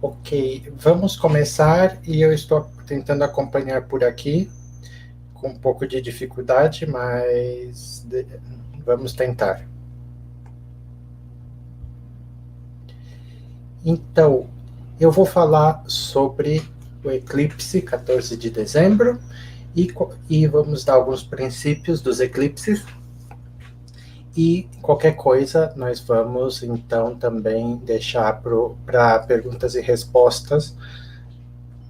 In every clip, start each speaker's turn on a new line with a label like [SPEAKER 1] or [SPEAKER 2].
[SPEAKER 1] Ok, vamos começar e eu estou tentando acompanhar por aqui, com um pouco de dificuldade, mas vamos tentar. Então, eu vou falar sobre o eclipse 14 de dezembro e vamos dar alguns princípios dos eclipses. E qualquer coisa nós vamos então também deixar para perguntas e respostas.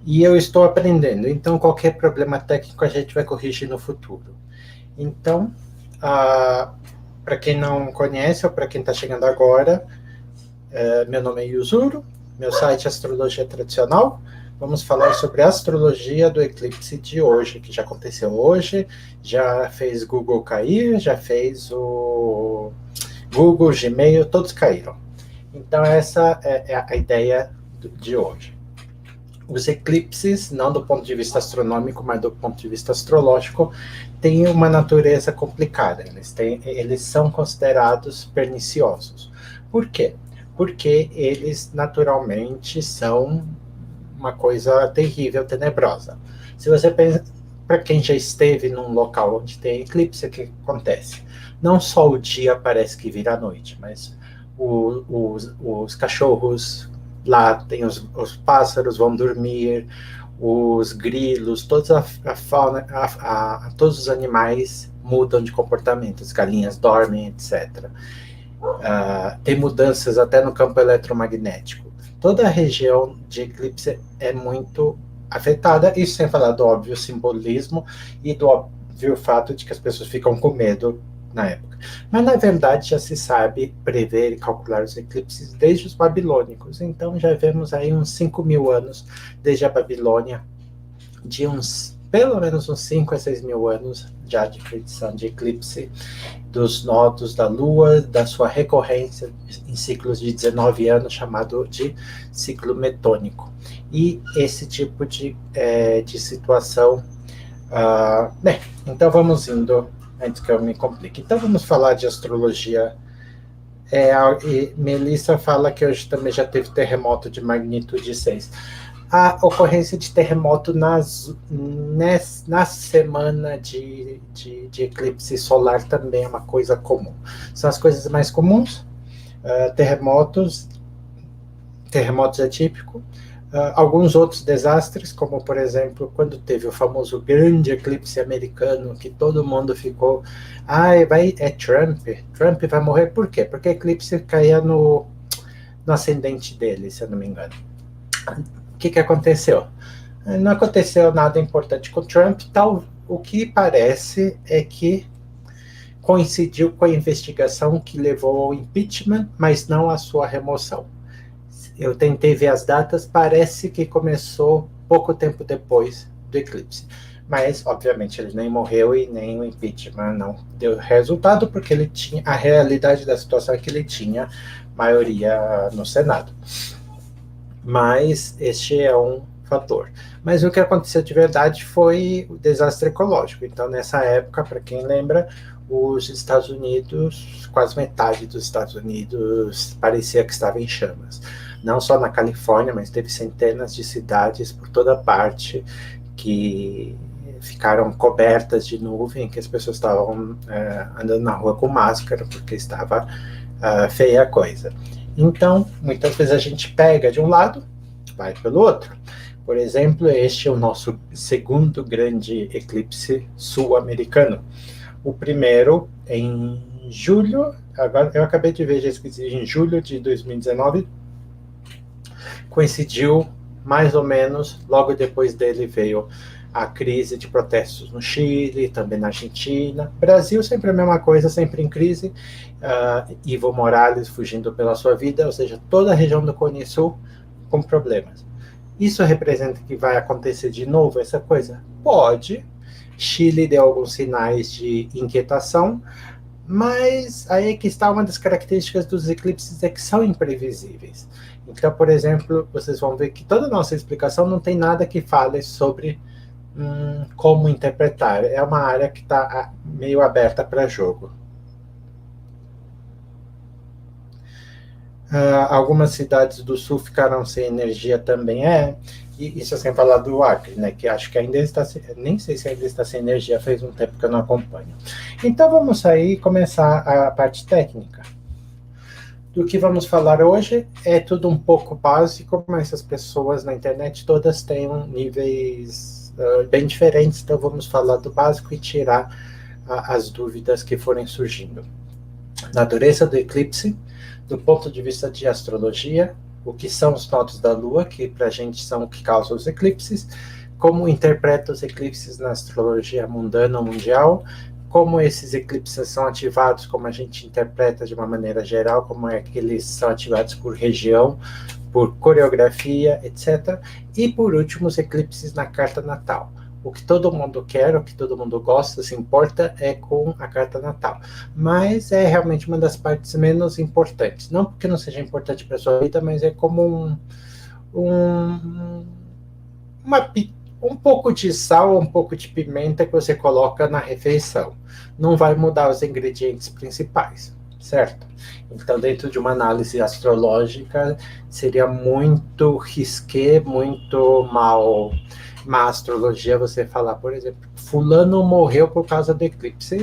[SPEAKER 1] E eu estou aprendendo, então qualquer problema técnico a gente vai corrigir no futuro. Então, para quem não conhece ou para quem está chegando agora, meu nome é Yuzuru, meu site é Astrologia Tradicional. Vamos falar sobre a astrologia do eclipse de hoje, que já aconteceu hoje, já fez Google cair, já fez o Google, Gmail, todos caíram. Então, essa é a ideia de hoje. Os eclipses, não do ponto de vista astronômico, mas do ponto de vista astrológico, têm uma natureza complicada. Eles são considerados perniciosos. Por quê? Porque eles naturalmente são uma coisa terrível, tenebrosa. Se você pensa, para quem já esteve num local onde tem eclipse, o que acontece? Não só o dia parece que vira a noite, mas os cachorros lá tem os pássaros vão dormir, os grilos, toda a fauna, todos os animais mudam de comportamento, as galinhas dormem, etc. Tem mudanças até no campo eletromagnético. Toda a região de eclipse é muito afetada, isso sem falar do óbvio simbolismo e do óbvio fato de que as pessoas ficam com medo na época. Mas, na verdade, já se sabe prever e calcular os eclipses desde os babilônicos. Então, já vemos aí uns 5.000 anos desde a Babilônia, de uns, pelo menos uns 5 a 6 mil anos já de predição de eclipse, dos nodos da Lua, da sua recorrência em ciclos de 19 anos, chamado de ciclo metônico. E esse tipo de situação. Bem, então vamos indo antes que eu me complique. Então vamos falar de astrologia. E Melissa fala que hoje também já teve terremoto de magnitude 6. A ocorrência de terremoto na semana de eclipse solar também é uma coisa comum. São as coisas mais comuns. Terremotos é típico. Alguns outros desastres, como por exemplo, quando teve o famoso grande eclipse americano, que todo mundo ficou, é Trump vai morrer, por quê? Porque o eclipse caía no ascendente dele, se eu não me engano. O que aconteceu? Não aconteceu nada importante com Trump, o que parece é que coincidiu com a investigação que levou ao impeachment, mas não à sua remoção. Eu tentei ver as datas, parece que começou pouco tempo depois do eclipse. Mas, obviamente, ele nem morreu e nem o impeachment não deu resultado, porque ele tinha a realidade da situação é que ele tinha maioria no Senado. Mas este é um fator. Mas o que aconteceu de verdade foi o desastre ecológico. Então, nessa época, para quem lembra, os Estados Unidos, quase metade dos Estados Unidos parecia que estava em chamas. Não só na Califórnia, mas teve centenas de cidades por toda parte que ficaram cobertas de nuvem, que as pessoas estavam andando na rua com máscara, porque estava feia a coisa. Então, muitas vezes a gente pega de um lado, vai pelo outro. Por exemplo, este é o nosso segundo grande eclipse sul-americano. O primeiro em julho, agora eu acabei de ver, já esqueci, em julho de 2019, coincidiu mais ou menos, logo depois dele veio a crise de protestos no Chile, também na Argentina. Brasil sempre a mesma coisa, sempre em crise. Evo Morales fugindo pela sua vida, ou seja, toda a região do Cone Sul com problemas. Isso representa que vai acontecer de novo essa coisa? Pode. Chile deu alguns sinais de inquietação, mas aí é que está uma das características dos eclipses, é que são imprevisíveis. Então, por exemplo, vocês vão ver que toda a nossa explicação não tem nada que fale sobre como interpretar. É uma área que está meio aberta para jogo. Algumas cidades do sul ficaram sem energia também, e isso sem falar do Acre, né, que acho que ainda está, nem sei se ainda está sem energia, faz um tempo que eu não acompanho. Então vamos aí começar a parte técnica. Do que vamos falar hoje é tudo um pouco básico, mas as pessoas na internet todas têm níveis bem diferentes, então vamos falar do básico e tirar as dúvidas que forem surgindo. Natureza do eclipse, do ponto de vista de astrologia, o que são os nodos da Lua, que para a gente são o que causam os eclipses, como interpreta os eclipses na astrologia mundana mundial, como esses eclipses são ativados, como a gente interpreta de uma maneira geral, como é que eles são ativados por região, por coreografia, etc. E, por último, os eclipses na carta natal. O que todo mundo quer, o que todo mundo gosta, se importa, é com a carta natal. Mas é realmente uma das partes menos importantes. Não porque não seja importante para a sua vida, mas é como um pouco de sal, um pouco de pimenta que você coloca na refeição. Não vai mudar os ingredientes principais, certo? Então, dentro de uma análise astrológica, seria muito risqué, muito má astrologia você falar, por exemplo, fulano morreu por causa do eclipse.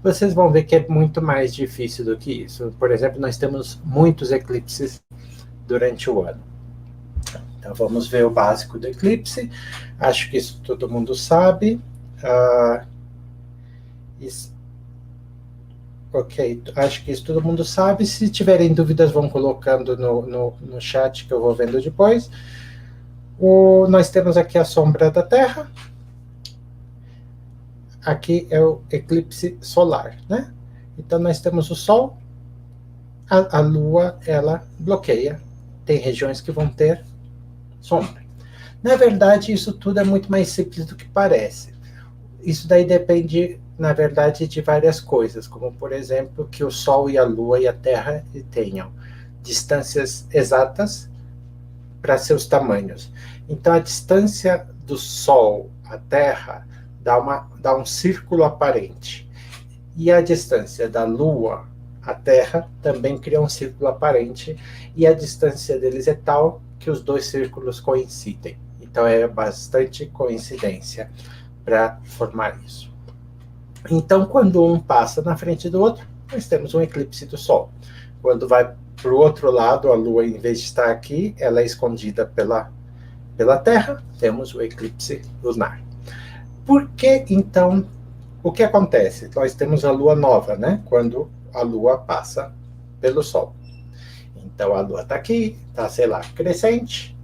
[SPEAKER 1] Vocês vão ver que é muito mais difícil do que isso. Por exemplo, nós temos muitos eclipses durante o ano. Então, vamos ver o básico do eclipse. Acho que isso todo mundo sabe. Ok, acho que isso todo mundo sabe. Se tiverem dúvidas, vão colocando no chat que eu vou vendo depois. Nós temos aqui a sombra da Terra. Aqui é o eclipse solar, né? Então, nós temos o Sol. A Lua, ela bloqueia. Tem regiões que vão ter sombra. Na verdade, isso tudo é muito mais simples do que parece. Isso daí depende, na verdade, de várias coisas, como, por exemplo, que o Sol e a Lua e a Terra tenham distâncias exatas para seus tamanhos. Então, a distância do Sol à Terra dá um círculo aparente. E a distância da Lua à Terra também cria um círculo aparente, e a distância deles é tal que os dois círculos coincidem. Então, é bastante coincidência para formar isso. Então, quando um passa na frente do outro, nós temos um eclipse do Sol. Quando vai para o outro lado, a Lua, em vez de estar aqui, ela é escondida pela Terra, temos o eclipse lunar. Por que, então, o que acontece? Nós temos a Lua nova, né? Quando a Lua passa pelo Sol. Então, a Lua está aqui, está, sei lá, crescente,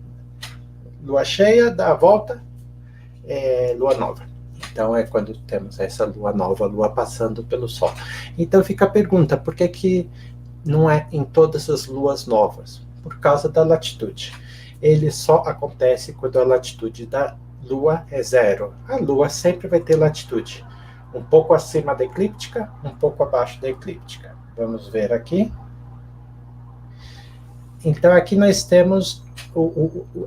[SPEAKER 1] Lua cheia, dá a volta, Lua nova. Então, é quando temos essa Lua nova, a Lua passando pelo Sol. Então, fica a pergunta, por que não é em todas as luas novas? Por causa da latitude. Ele só acontece quando a latitude da Lua é zero. A Lua sempre vai ter latitude. Um pouco acima da eclíptica, um pouco abaixo da eclíptica. Vamos ver aqui. Então, aqui nós temos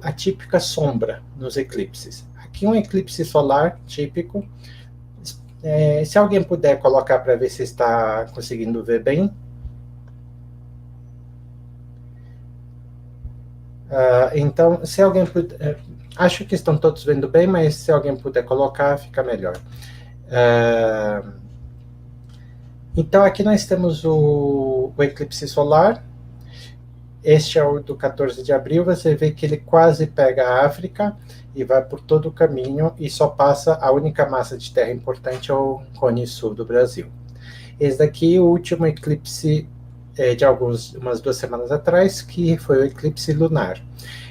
[SPEAKER 1] a típica sombra nos eclipses. Aqui um eclipse solar típico. Se alguém puder colocar para ver se está conseguindo ver bem. Então, se alguém puder... acho que estão todos vendo bem, mas se alguém puder colocar, fica melhor. Então, aqui nós temos o eclipse solar. Este é o do 14 de abril, você vê que ele quase pega a África e vai por todo o caminho e só passa, a única massa de terra importante é o Cone Sul do Brasil. Esse daqui é o último eclipse de umas 2 semanas atrás, que foi o eclipse lunar.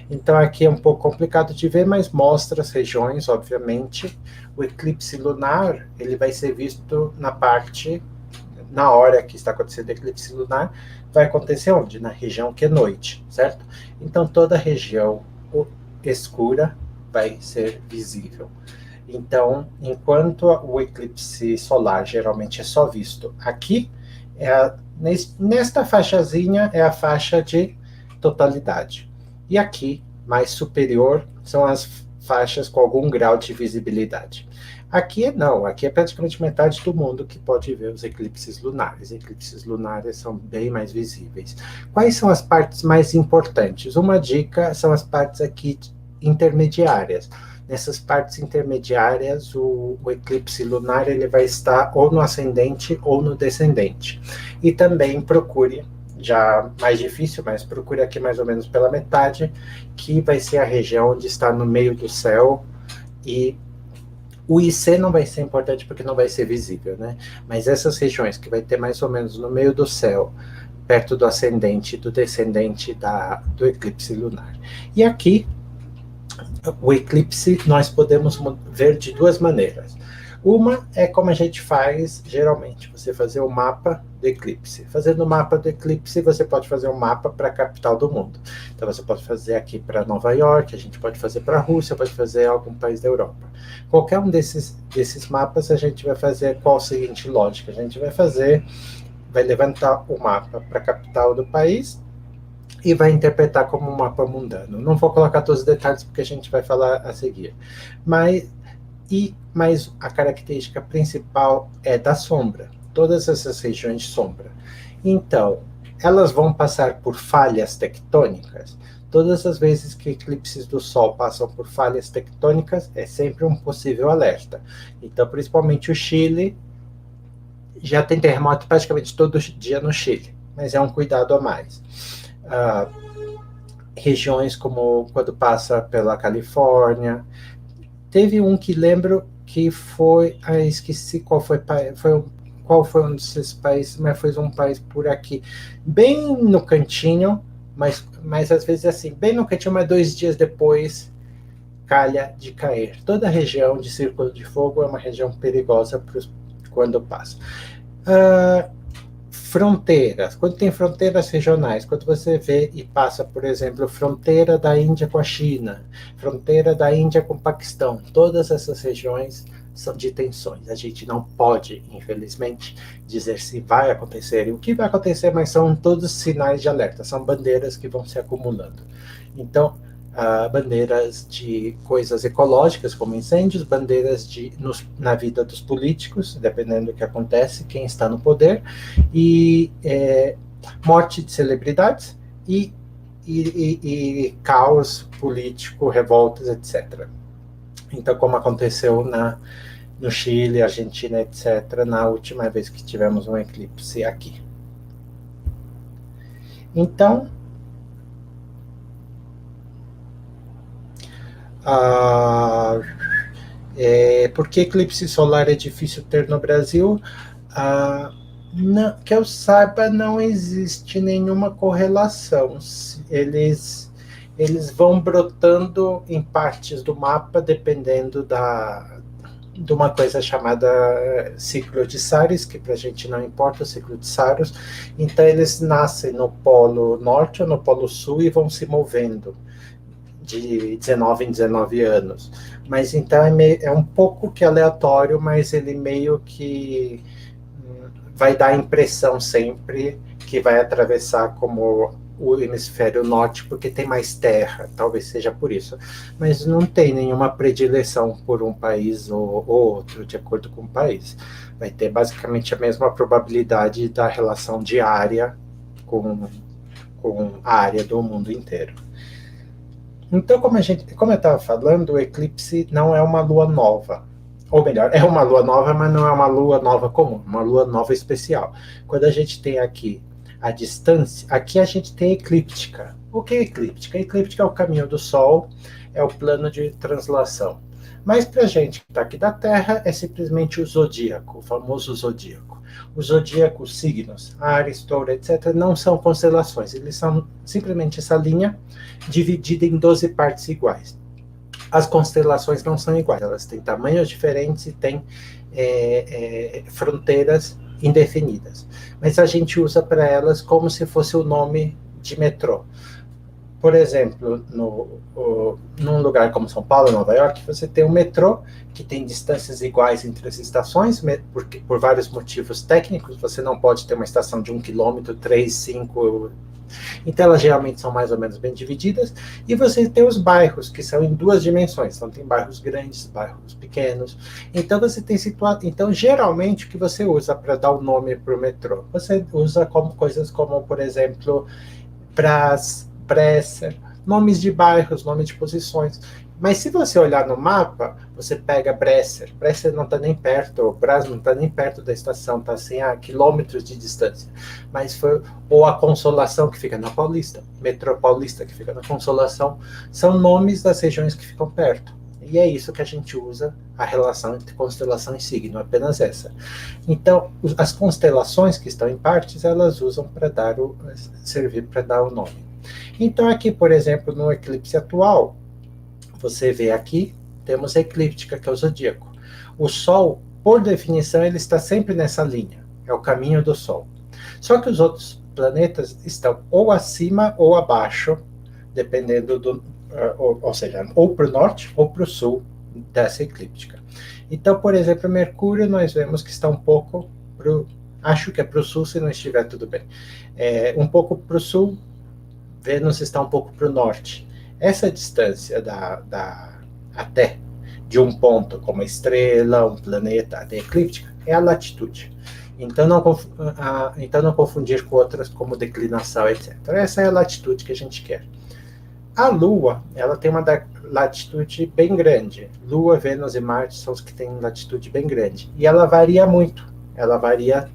[SPEAKER 1] Então aqui é um pouco complicado de ver, mas mostra as regiões, obviamente. O eclipse lunar, ele vai ser visto na hora que está acontecendo o eclipse lunar, vai acontecer onde? Na região que é noite, certo? Então toda a região escura vai ser visível. Então, enquanto o eclipse solar geralmente é só visto aqui, nesta faixazinha é a faixa de totalidade. E aqui, mais superior, são as faixas com algum grau de visibilidade. Aqui não, aqui é praticamente metade do mundo que pode ver os eclipses lunares. Eclipses lunares são bem mais visíveis. Quais são as partes mais importantes? Uma dica são as partes aqui intermediárias. Nessas partes intermediárias, o eclipse lunar ele vai estar ou no ascendente ou no descendente. E também procure, já mais difícil, mas procure aqui mais ou menos pela metade, que vai ser a região onde está no meio do céu. E o IC não vai ser importante porque não vai ser visível, né? Mas essas regiões que vai ter mais ou menos no meio do céu, perto do ascendente e do descendente do eclipse lunar. E aqui, o eclipse nós podemos ver de duas maneiras. Uma é como a gente faz geralmente, você fazer o mapa do eclipse. Fazendo o mapa do eclipse, você pode fazer um mapa para a capital do mundo. Então você pode fazer aqui para Nova York, a gente pode fazer para a Rússia, pode fazer algum país da Europa. Qualquer um desses mapas a gente vai fazer qual a seguinte lógica? A gente vai levantar o mapa para a capital do país e vai interpretar como um mapa mundano. Não vou colocar todos os detalhes porque a gente vai falar a seguir. Mas a característica principal é da sombra. Todas essas regiões de sombra. Então, elas vão passar por falhas tectônicas. Todas as vezes que eclipses do Sol passam por falhas tectônicas, é sempre um possível alerta. Então, principalmente o Chile, já tem terremoto praticamente todo dia no Chile, mas é um cuidado a mais. Regiões como quando passa pela Califórnia. Teve um que lembro que foi, esqueci qual foi um desses países, mas foi um país por aqui, bem no cantinho, mas às vezes assim, bem no cantinho, mas 2 dias depois calha de cair. Toda a região de Círculo de Fogo é uma região perigosa quando passa. Fronteiras, quando tem fronteiras regionais, quando você vê e passa, por exemplo, fronteira da Índia com a China, fronteira da Índia com o Paquistão, todas essas regiões são de tensões. A gente não pode, infelizmente, dizer se vai acontecer e o que vai acontecer, mas são todos sinais de alerta, são bandeiras que vão se acumulando. Então, bandeiras de coisas ecológicas, como incêndios, bandeiras na vida dos políticos, dependendo do que acontece, quem está no poder, e morte de celebridades e caos político, revoltas, etc. Então, como aconteceu no Chile, Argentina, etc., na última vez que tivemos um eclipse aqui. Então, por que eclipse solar é difícil ter no Brasil? Não, que eu saiba, não existe nenhuma correlação. Eles vão brotando em partes do mapa, dependendo de uma coisa chamada ciclo de Saros, que para a gente não importa, o ciclo de Saros. Então, eles nascem no Polo Norte ou no Polo Sul e vão se movendo de 19 em 19 anos. Mas então é um pouco que aleatório, mas ele meio que vai dar a impressão sempre que vai atravessar como o hemisfério norte, porque tem mais terra, talvez seja por isso. Mas não tem nenhuma predileção por um país ou outro, de acordo com o país. Vai ter basicamente a mesma probabilidade da relação diária com a área do mundo inteiro. Então, como eu estava falando, o eclipse não é uma lua nova. Ou melhor, é uma lua nova, mas não é uma lua nova comum, uma lua nova especial. Quando a gente tem aqui a distância, aqui a gente tem eclíptica. O que é eclíptica? Eclíptica é o caminho do Sol, é o plano de translação. Mas para a gente que está aqui da Terra, é simplesmente o zodíaco, o famoso zodíaco. Os zodíacos, signos, Áries, Touro, etc., não são constelações, eles são simplesmente essa linha dividida em 12 partes iguais. As constelações não são iguais, elas têm tamanhos diferentes e têm fronteiras indefinidas. Mas a gente usa para elas como se fosse o nome de metrô. Por exemplo, num lugar como São Paulo, Nova York, você tem um metrô que tem distâncias iguais entre as estações, por vários motivos técnicos. Você não pode ter uma estação de 1 quilômetro, 3, 5, Então, elas geralmente são mais ou menos bem divididas, e você tem os bairros, que são em 2 dimensões. Então, tem bairros grandes, bairros pequenos. Então, você tem situação. Então, geralmente, o que você usa para dar o nome para o metrô? Você usa como coisas como, por exemplo, Brás, Bresser, nomes de bairros, nomes de posições. Mas se você olhar no mapa, você pega Bresser. Bresser não está nem perto, Brás não está nem perto da estação, está assim a quilômetros de distância. Mas foi, ou a Consolação, que fica na Paulista, Metrô Paulista, que fica na Consolação, são nomes das regiões que ficam perto. E é isso que a gente usa a relação entre constelação e signo, apenas essa. Então, as constelações que estão em partes, elas usam para servir para dar o nome. Então, aqui, por exemplo, no eclipse atual, você vê aqui, temos a eclíptica, que é o zodíaco. O Sol, por definição, ele está sempre nessa linha, é o caminho do Sol. Só que os outros planetas estão ou acima ou abaixo, dependendo do, ou seja, ou para o norte ou para o sul dessa eclíptica. Então, por exemplo, Mercúrio, nós vemos que está um pouco acho que é para o sul, se não estiver tudo bem. Um pouco para o sul, Vênus está um pouco para o norte. Essa distância até de um ponto, como a estrela, um planeta, até a eclíptica, é a latitude. Então não confundir com outras como declinação, etc. Essa é a latitude que a gente quer. A Lua, ela tem uma latitude bem grande. Lua, Vênus e Marte são os que têm latitude bem grande. E ela varia muito. Ela varia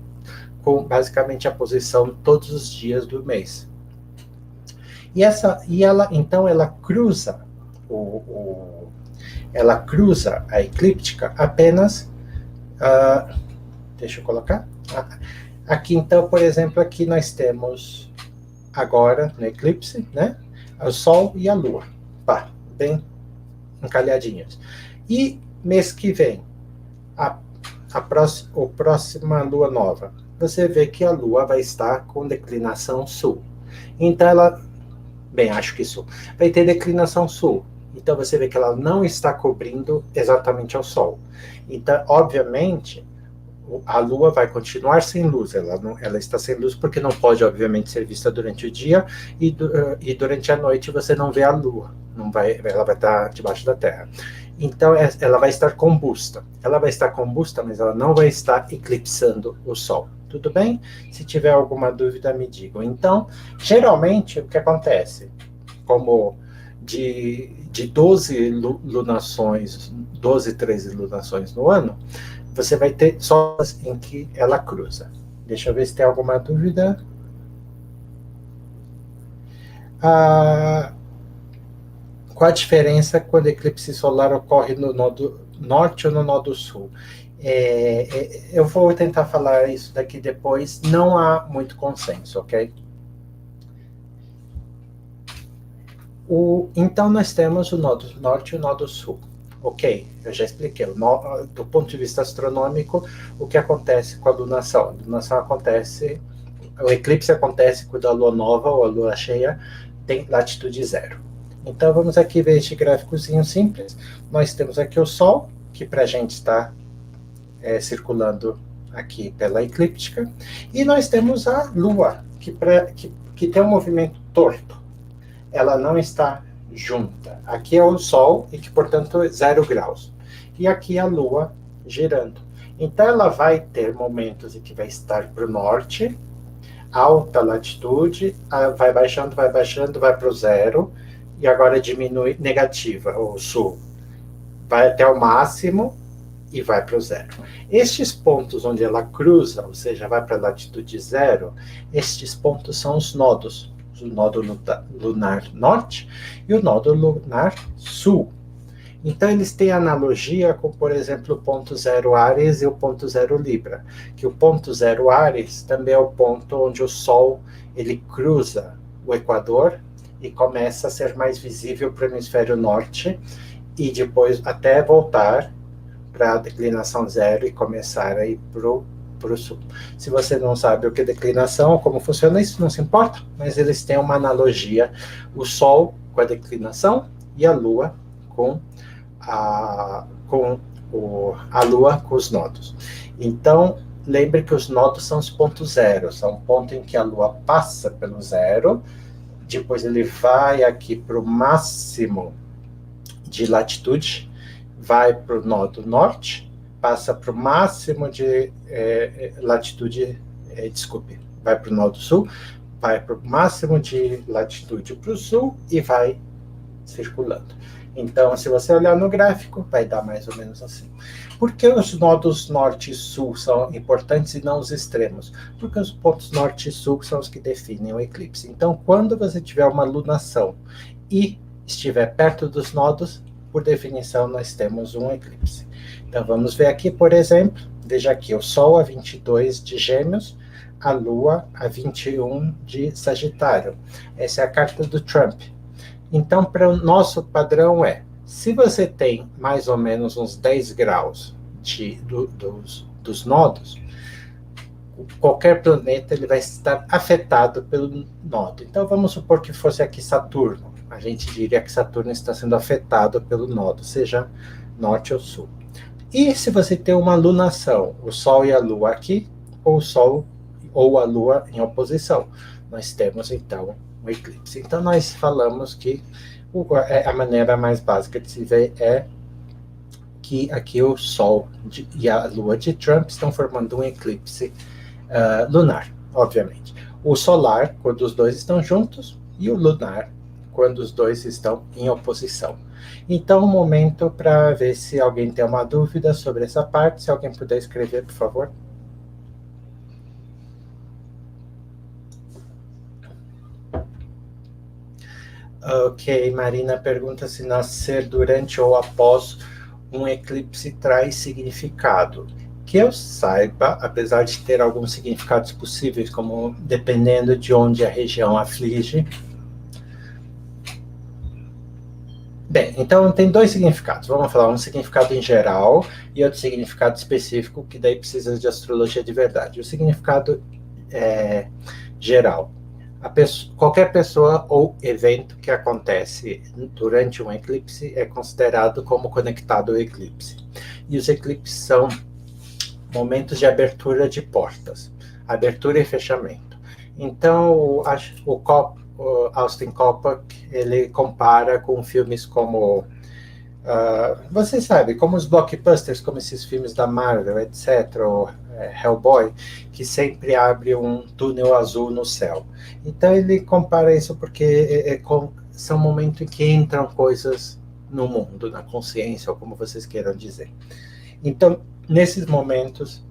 [SPEAKER 1] com basicamente a posição todos os dias do mês. Então ela cruza a eclíptica apenas, deixa eu colocar, aqui então, por exemplo, aqui nós temos agora no eclipse, né, o Sol e a Lua, bem encalhadinhos. E mês que vem, a próxima Lua nova, você vê que a Lua vai estar com declinação sul. Então ela, acho que sul, vai ter declinação sul. Então você vê que ela não está cobrindo exatamente ao Sol. Então, obviamente, a Lua vai continuar sem luz. Ela está sem luz porque não pode, obviamente, ser vista durante o dia, e durante a noite você não vê a Lua. Ela vai estar debaixo da Terra. Então ela vai estar combusta. Ela vai estar combusta, mas ela não vai estar eclipsando o Sol. Tudo bem? Se tiver alguma dúvida, me digam. Então, geralmente, o que acontece? Como de 12 lunações, 12, 13 lunações no ano, você vai ter só em que ela cruza. Deixa eu ver se tem alguma dúvida. Qual a diferença quando o eclipse solar ocorre no nodo norte ou no nodo sul? Eu vou tentar falar isso daqui depois. Não há muito consenso, ok? Então, nós temos o nodo norte e o nodo sul. Ok, eu já expliquei. Do ponto de vista astronômico, o que acontece com a lunação? A lunação acontece, o eclipse acontece quando a lua nova ou a lua cheia tem latitude zero. Então, vamos aqui ver este gráficozinho simples. Nós temos aqui o Sol, que para a gente está circulando aqui pela eclíptica, e nós temos a Lua, que tem um movimento torto. Ela não está junta. Aqui é o Sol, e que, portanto, é 0 graus. E aqui a Lua girando. Então, ela vai ter momentos em que vai estar para o norte, alta latitude, vai baixando, vai para o zero, e agora diminui, negativa, o sul. Vai até o máximo e vai para o zero. Estes pontos onde ela cruza, ou seja, vai para a latitude zero, estes pontos são os nodos. O nodo lunar norte e o nodo lunar sul. Então, eles têm analogia com, por exemplo, o ponto zero Áries e o ponto zero Libra, que o ponto zero Áries também é o ponto onde o Sol ele cruza o Equador e começa a ser mais visível para o hemisfério norte, e depois até voltar para a declinação zero e começar a ir para o sul. Se você não sabe o que é declinação, como funciona isso, não se importa, mas eles têm uma analogia, o Sol com a declinação e a Lua com a Lua com os nodos. Então, lembre que os nodos são os pontos zero, são um ponto em que a Lua passa pelo zero, depois ele vai aqui para o máximo de latitude, vai para o nodo norte, passa para o máximo de latitude, vai para o nodo sul, vai para o máximo de latitude para o sul e vai circulando. Então, se você olhar no gráfico, vai dar mais ou menos assim. Por que os nodos norte e sul são importantes e não os extremos? Porque os pontos norte e sul são os que definem o eclipse. Então, quando você tiver uma lunação e estiver perto dos nodos, por definição, nós temos um eclipse. Então, vamos ver aqui, por exemplo, veja aqui, o Sol a 22 de Gêmeos, a Lua a 21 de Sagitário. Essa é a carta do Trump. Então, para o nosso padrão se você tem mais ou menos uns 10 graus dos nodos, qualquer planeta ele vai estar afetado pelo nodo. Então, vamos supor que fosse aqui Saturno. A gente diria que Saturno está sendo afetado pelo nodo, seja norte ou sul. E se você tem uma lunação, o Sol e a Lua aqui, ou o Sol ou a Lua em oposição, nós temos, então, um eclipse. Então, nós falamos que a maneira mais básica de se ver é que aqui o Sol e a Lua de Trump estão formando um eclipse lunar, obviamente. O solar, quando os dois estão juntos, e o lunar, quando os dois estão em oposição. Então, um momento para ver se alguém tem uma dúvida sobre essa parte. Se alguém puder escrever, por favor. Ok, Marina pergunta se nascer durante ou após um eclipse traz significado. Que eu saiba, apesar de ter alguns significados possíveis, como dependendo de onde a região aflige. Bem, então tem dois significados. Vamos falar um significado em geral e outro significado específico, que daí precisa de astrologia de verdade. O significado geral. Qualquer pessoa ou evento que acontece durante um eclipse é considerado como conectado ao eclipse. E os eclipses são momentos de abertura de portas, abertura e fechamento. Então, o Austin Coppock, ele compara com filmes como, você sabe, como os blockbusters, como esses filmes da Marvel, etc., ou Hellboy, que sempre abre um túnel azul no céu. Então ele compara isso porque são momentos em que entram coisas no mundo, na consciência, ou como vocês queiram dizer. Então, nesses momentos,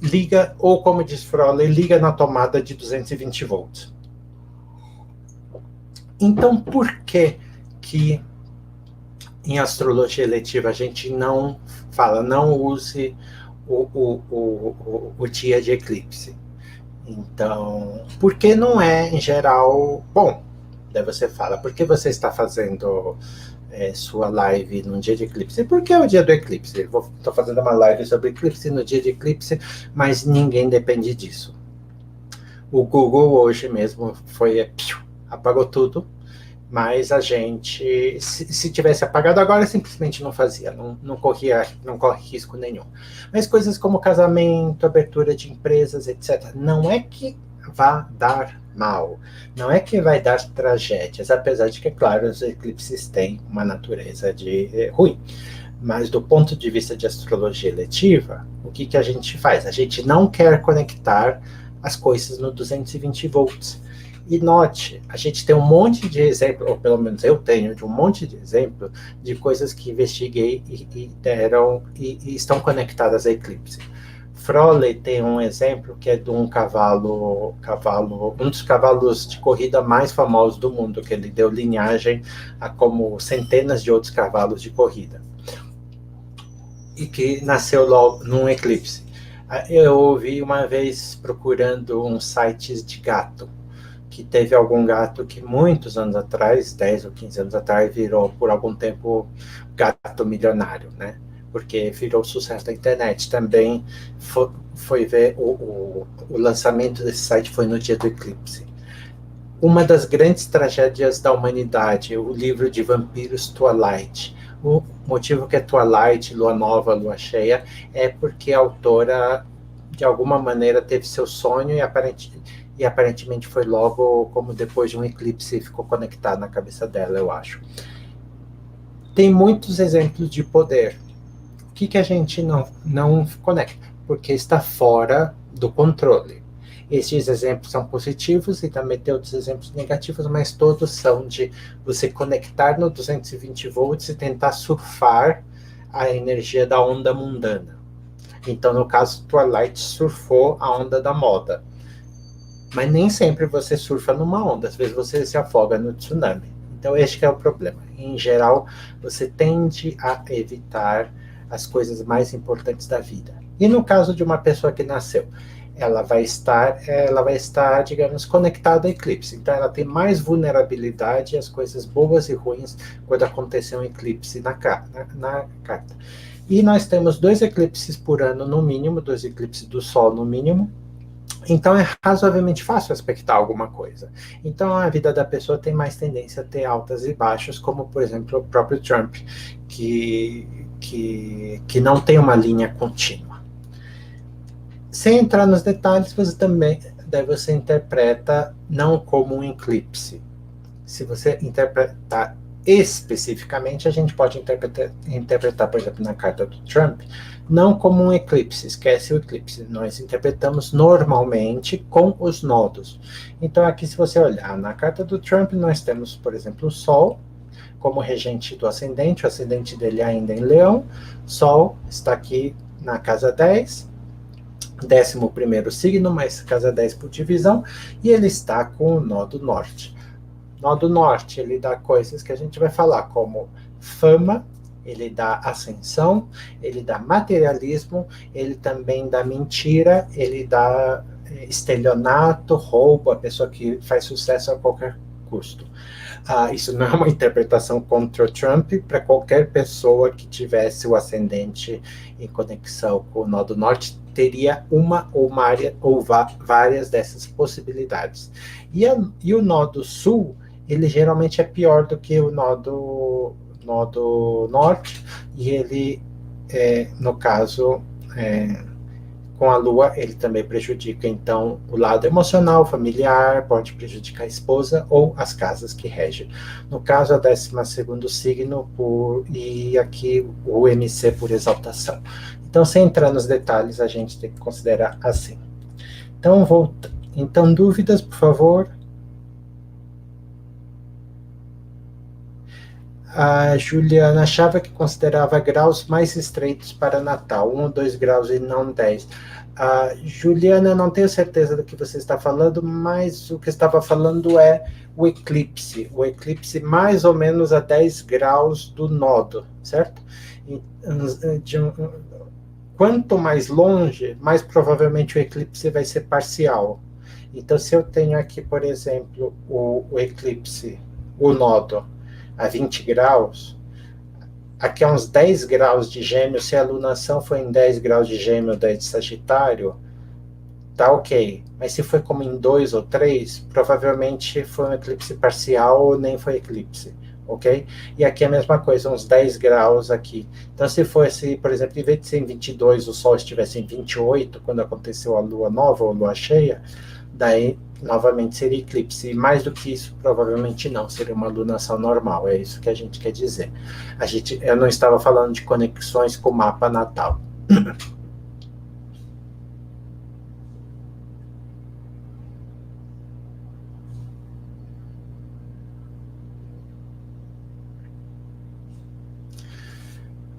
[SPEAKER 1] liga, ou como diz Froley, liga na tomada de 220 volts. Então, por que em astrologia eletiva a gente não fala, não use o dia de eclipse? Então, porque não é, em geral, bom. Daí você fala, por que você está fazendo sua live num dia de eclipse? Porque é o dia do eclipse. Estou fazendo uma live sobre eclipse no dia de eclipse, mas ninguém depende disso. O Google hoje mesmo apagou tudo, mas a gente, se tivesse apagado agora, simplesmente não fazia, não corre risco nenhum. Mas coisas como casamento, abertura de empresas, etc., não é que vá dar mal, não é que vai dar tragédias, apesar de que, claro, os eclipses têm uma natureza de ruim. Mas do ponto de vista de astrologia eletiva, o que a gente faz? A gente não quer conectar as coisas no 220 volts. E note, a gente tem um monte de exemplo, ou pelo menos eu tenho, de um monte de exemplo de coisas que investiguei e estão conectadas a eclipse. Froley tem um exemplo que é de um um dos cavalos de corrida mais famosos do mundo, que ele deu linhagem a como centenas de outros cavalos de corrida. E que nasceu logo num eclipse. Eu ouvi uma vez procurando uns sites de gato, que teve algum gato que muitos anos atrás, 10 ou 15 anos atrás, virou por algum tempo gato milionário, né? Porque virou sucesso da internet. Também foi ver o lançamento desse site foi no dia do eclipse. Uma das grandes tragédias da humanidade, o livro de vampiros Twilight. O motivo que é Twilight, lua nova, lua cheia, é porque a autora de alguma maneira teve seu sonho e aparentemente foi logo como depois de um eclipse ficou conectado na cabeça dela, eu acho. Tem muitos exemplos de poder. O que a gente não conecta? Porque está fora do controle. Estes exemplos são positivos e também tem outros exemplos negativos, mas todos são de você conectar no 220 volts e tentar surfar a energia da onda mundana. Então, no caso, Twilight surfou a onda da moda. Mas nem sempre você surfa numa onda, às vezes você se afoga no tsunami. Então, este é o problema. Em geral, você tende a evitar as coisas mais importantes da vida. E no caso de uma pessoa que nasceu, ela vai estar, digamos, conectada a eclipse. Então, ela tem mais vulnerabilidade às coisas boas e ruins quando acontecer um eclipse na carta. E nós temos 2 eclipses por ano, no mínimo, 2 eclipses do Sol, no mínimo. Então, é razoavelmente fácil aspectar alguma coisa. Então, a vida da pessoa tem mais tendência a ter altas e baixas, como, por exemplo, o próprio Trump, que não tem uma linha contínua. Sem entrar nos detalhes, você interpreta não como um eclipse. Se você interpretar especificamente, a gente pode interpretar, por exemplo, na carta do Trump, não como um eclipse, esquece o eclipse. Nós interpretamos normalmente com os nodos. Então, aqui, se você olhar na carta do Trump, nós temos, por exemplo, o Sol como regente do ascendente, o ascendente dele ainda em Leão, Sol está aqui na casa 10, 11º signo, mas casa 10 por divisão, e ele está com o nó do norte. Nó do norte, ele dá coisas que a gente vai falar, como fama, ele dá ascensão, ele dá materialismo, ele também dá mentira, ele dá estelionato, roubo, a pessoa que faz sucesso a qualquer custo. Isso não é uma interpretação contra o Trump, para qualquer pessoa que tivesse o ascendente em conexão com o nó do norte, teria uma ou várias dessas possibilidades. E o nó do sul, ele geralmente é pior do que o nó do norte, e ele, no caso, com a lua, ele também prejudica, então, o lado emocional, familiar, pode prejudicar a esposa ou as casas que regem. No caso, a 12º signo, e aqui o MC por exaltação. Então, sem entrar nos detalhes, a gente tem que considerar assim. Então, dúvidas, por favor? A Juliana achava que considerava graus mais estreitos para Natal, 1 ou 2 graus e não 10. Juliana, não tenho certeza do que você está falando, mas o que estava falando é o eclipse mais ou menos a 10 graus do nodo, certo? Quanto mais longe, mais provavelmente o eclipse vai ser parcial. Então, se eu tenho aqui, por exemplo, o eclipse, o nodo, a 20 graus, aqui a uns 10 graus de Gêmeo, se a alunação foi em 10 graus de Gêmeo da de Sagitário, tá ok. Mas se foi como em 2 ou 3, provavelmente foi um eclipse parcial ou nem foi eclipse, ok? E aqui a mesma coisa, uns 10 graus aqui. Então, se fosse, por exemplo, em vez de ser em 22, o Sol estivesse em 28, quando aconteceu a Lua nova ou Lua cheia, daí, novamente, seria eclipse. E mais do que isso, provavelmente não, seria uma lunação normal, é isso que a gente quer dizer. Eu não estava falando de conexões com o mapa natal.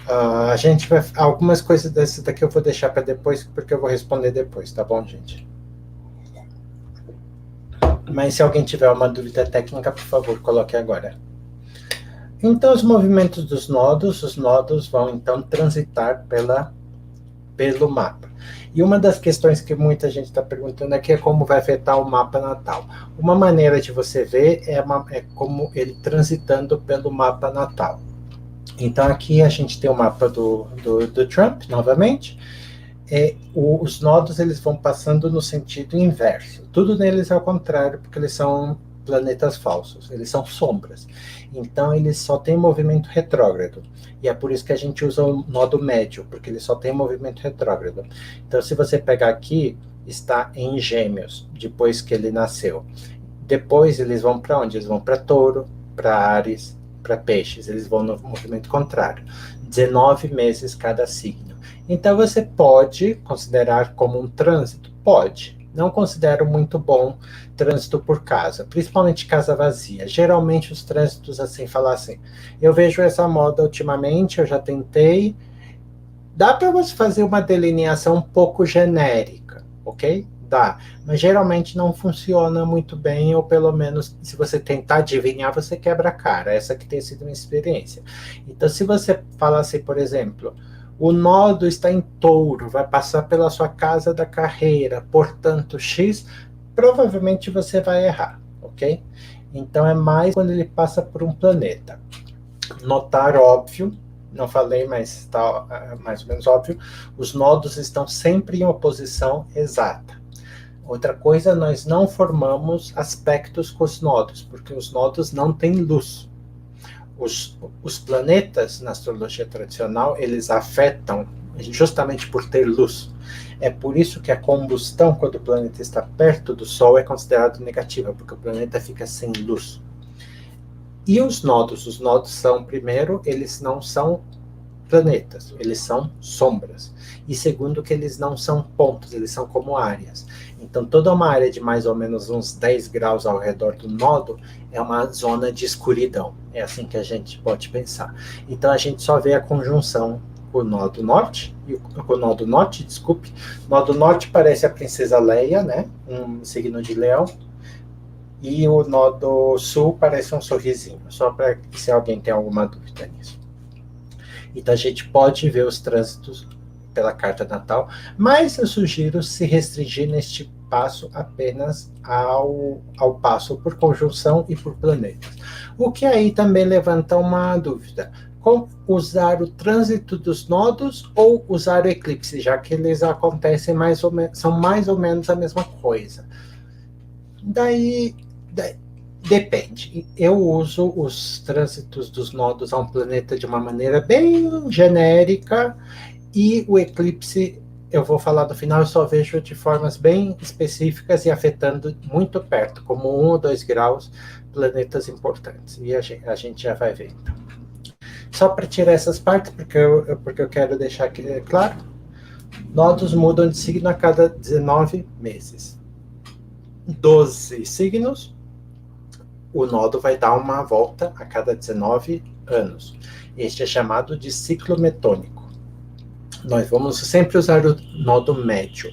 [SPEAKER 1] A gente vai... Algumas coisas dessas daqui eu vou deixar para depois, porque eu vou responder depois, tá bom, gente? Mas se alguém tiver uma dúvida técnica, por favor, coloque agora. Então, os movimentos dos nodos, os nodos vão, então, transitar pelo mapa. E uma das questões que muita gente está perguntando aqui é como vai afetar o mapa natal. Uma maneira de você ver é como ele transitando pelo mapa natal. Então, aqui a gente tem o mapa do Trump, novamente. Os nodos eles vão passando no sentido inverso. Tudo neles é ao contrário, porque eles são planetas falsos, eles são sombras. Então, eles só têm movimento retrógrado. E é por isso que a gente usa o nodo médio, porque ele só tem movimento retrógrado. Então, se você pegar aqui, está em Gêmeos, depois que ele nasceu. Depois, eles vão para onde? Eles vão para Touro, para Áries, para Peixes. Eles vão no movimento contrário. 19 meses cada signo. Então, você pode considerar como um trânsito? Pode. Não considero muito bom trânsito por casa, principalmente casa vazia. Geralmente os trânsitos assim, falar assim, eu vejo essa moda ultimamente, eu já tentei. Dá para você fazer uma delineação um pouco genérica, ok? Dá, mas geralmente não funciona muito bem, ou pelo menos se você tentar adivinhar, você quebra a cara. Essa que tem sido uma experiência. Então, se você falar assim, por exemplo, o nodo está em Touro, vai passar pela sua casa da carreira, portanto, X, provavelmente você vai errar, ok? Então, é mais quando ele passa por um planeta. Notar, óbvio, não falei, mas está mais ou menos óbvio, os nodos estão sempre em oposição exata. Outra coisa, nós não formamos aspectos com os nodos, porque os nodos não têm luz. Os planetas, na astrologia tradicional, eles afetam justamente por ter luz. É por isso que a combustão, quando o planeta está perto do Sol, é considerado negativa, porque o planeta fica sem luz. E os nodos? Os nodos são, primeiro, eles não são planetas, eles são sombras. E segundo, que eles não são pontos, eles são como áreas. Então, toda uma área de mais ou menos uns 10 graus ao redor do nodo é uma zona de escuridão. É assim que a gente pode pensar. Então, a gente só vê a conjunção com o nodo norte, com o nodo norte, desculpe. O nodo norte parece a princesa Leia, né? Um signo de leão. E o nodo sul parece um sorrisinho, só para se alguém tem alguma dúvida nisso. Então, a gente pode ver os trânsitos pela carta natal, mas eu sugiro se restringir neste passo apenas ao passo por conjunção e por planetas. O que aí também levanta uma dúvida. Como usar o trânsito dos nodos ou usar o eclipse, já que eles acontecem são mais ou menos a mesma coisa. Daí depende. Eu uso os trânsitos dos nodos a um planeta de uma maneira bem genérica, e o eclipse, eu vou falar no final, eu só vejo de formas bem específicas e afetando muito perto, como 1 ou 2 graus, planetas importantes. E a gente já vai ver, então. Só para tirar essas partes, porque eu quero deixar aqui claro, nodos mudam de signo a cada 19 meses. 12 signos, o nodo vai dar uma volta a cada 19 anos. Este é chamado de ciclo metônico. Nós vamos sempre usar o nodo médio.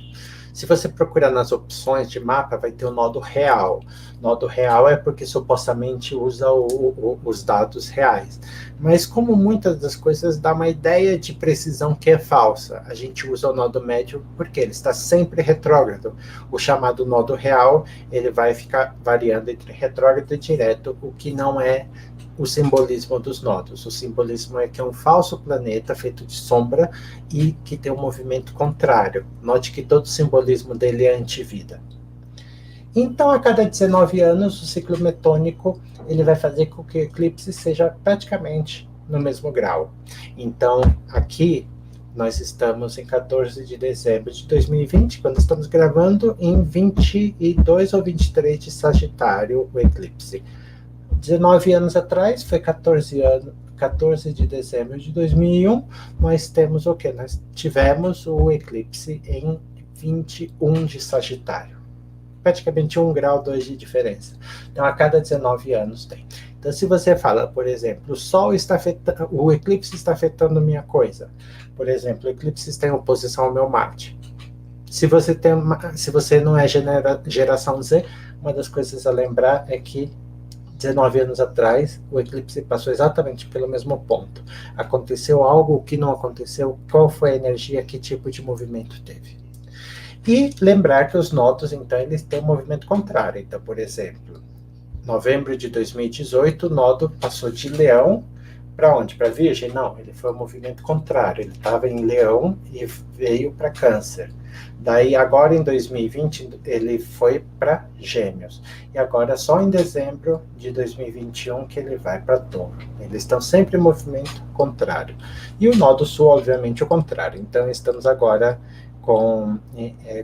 [SPEAKER 1] Se você procurar nas opções de mapa, vai ter o nodo real. Nodo real é porque supostamente usa os dados reais. Mas como muitas das coisas dá uma ideia de precisão que é falsa, a gente usa o nodo médio porque ele está sempre retrógrado. O chamado nodo real, ele vai ficar variando entre retrógrado e direto, o que não é o simbolismo dos nodos. O simbolismo é que é um falso planeta feito de sombra e que tem um movimento contrário. Note que todo o simbolismo dele é antivida. Então, a cada 19 anos, o ciclo metônico ele vai fazer com que o eclipse seja praticamente no mesmo grau. Então, aqui, nós estamos em 14 de dezembro de 2020, quando estamos gravando, em 22 ou 23 de Sagitário, o eclipse. 19 anos atrás, foi 14 de dezembro de 2001, nós temos o quê? Nós tivemos o eclipse em 21 de Sagitário. Praticamente 1 grau, 2 de diferença. Então, a cada 19 anos tem. Então, se você fala, por exemplo, o eclipse está afetando minha coisa. Por exemplo, o eclipse está em oposição ao meu Marte. Se você não é geração Z, uma das coisas a lembrar é que 19 anos atrás, o eclipse passou exatamente pelo mesmo ponto. Aconteceu algo, o que não aconteceu, qual foi a energia, que tipo de movimento teve. E lembrar que os nodos, então, eles têm um movimento contrário. Então, por exemplo, novembro de 2018, o nodo passou de Leão para onde? Para Virgem? Não, ele foi um movimento contrário. Ele estava em Leão e veio para Câncer. Daí, agora em 2020, ele foi para Gêmeos. E agora, só em dezembro de 2021, que ele vai para Touro. Eles estão sempre em movimento contrário. E o nó do Sul, obviamente, o contrário. Então, estamos agora com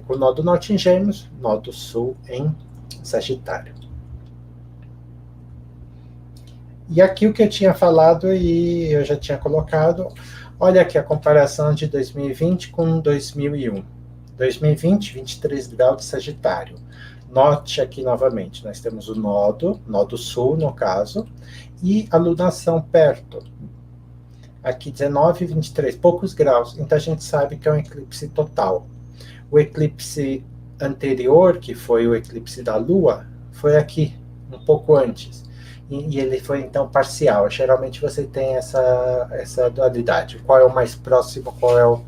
[SPEAKER 1] o nó do Norte em Gêmeos, nó do Sul em Sagitário. E aqui o que eu tinha falado e eu já tinha colocado, olha aqui a comparação de 2020 com 2001. 2020, 23 graus de Sagitário. Note aqui novamente, nós temos o nó do Sul, no caso, e a lunação perto. Aqui 19 e 23, poucos graus. Então a gente sabe que é um eclipse total. O eclipse anterior, que foi o eclipse da Lua, foi aqui, um pouco antes. E ele foi, então, parcial. Geralmente você tem essa dualidade. Qual é o mais próximo, qual é o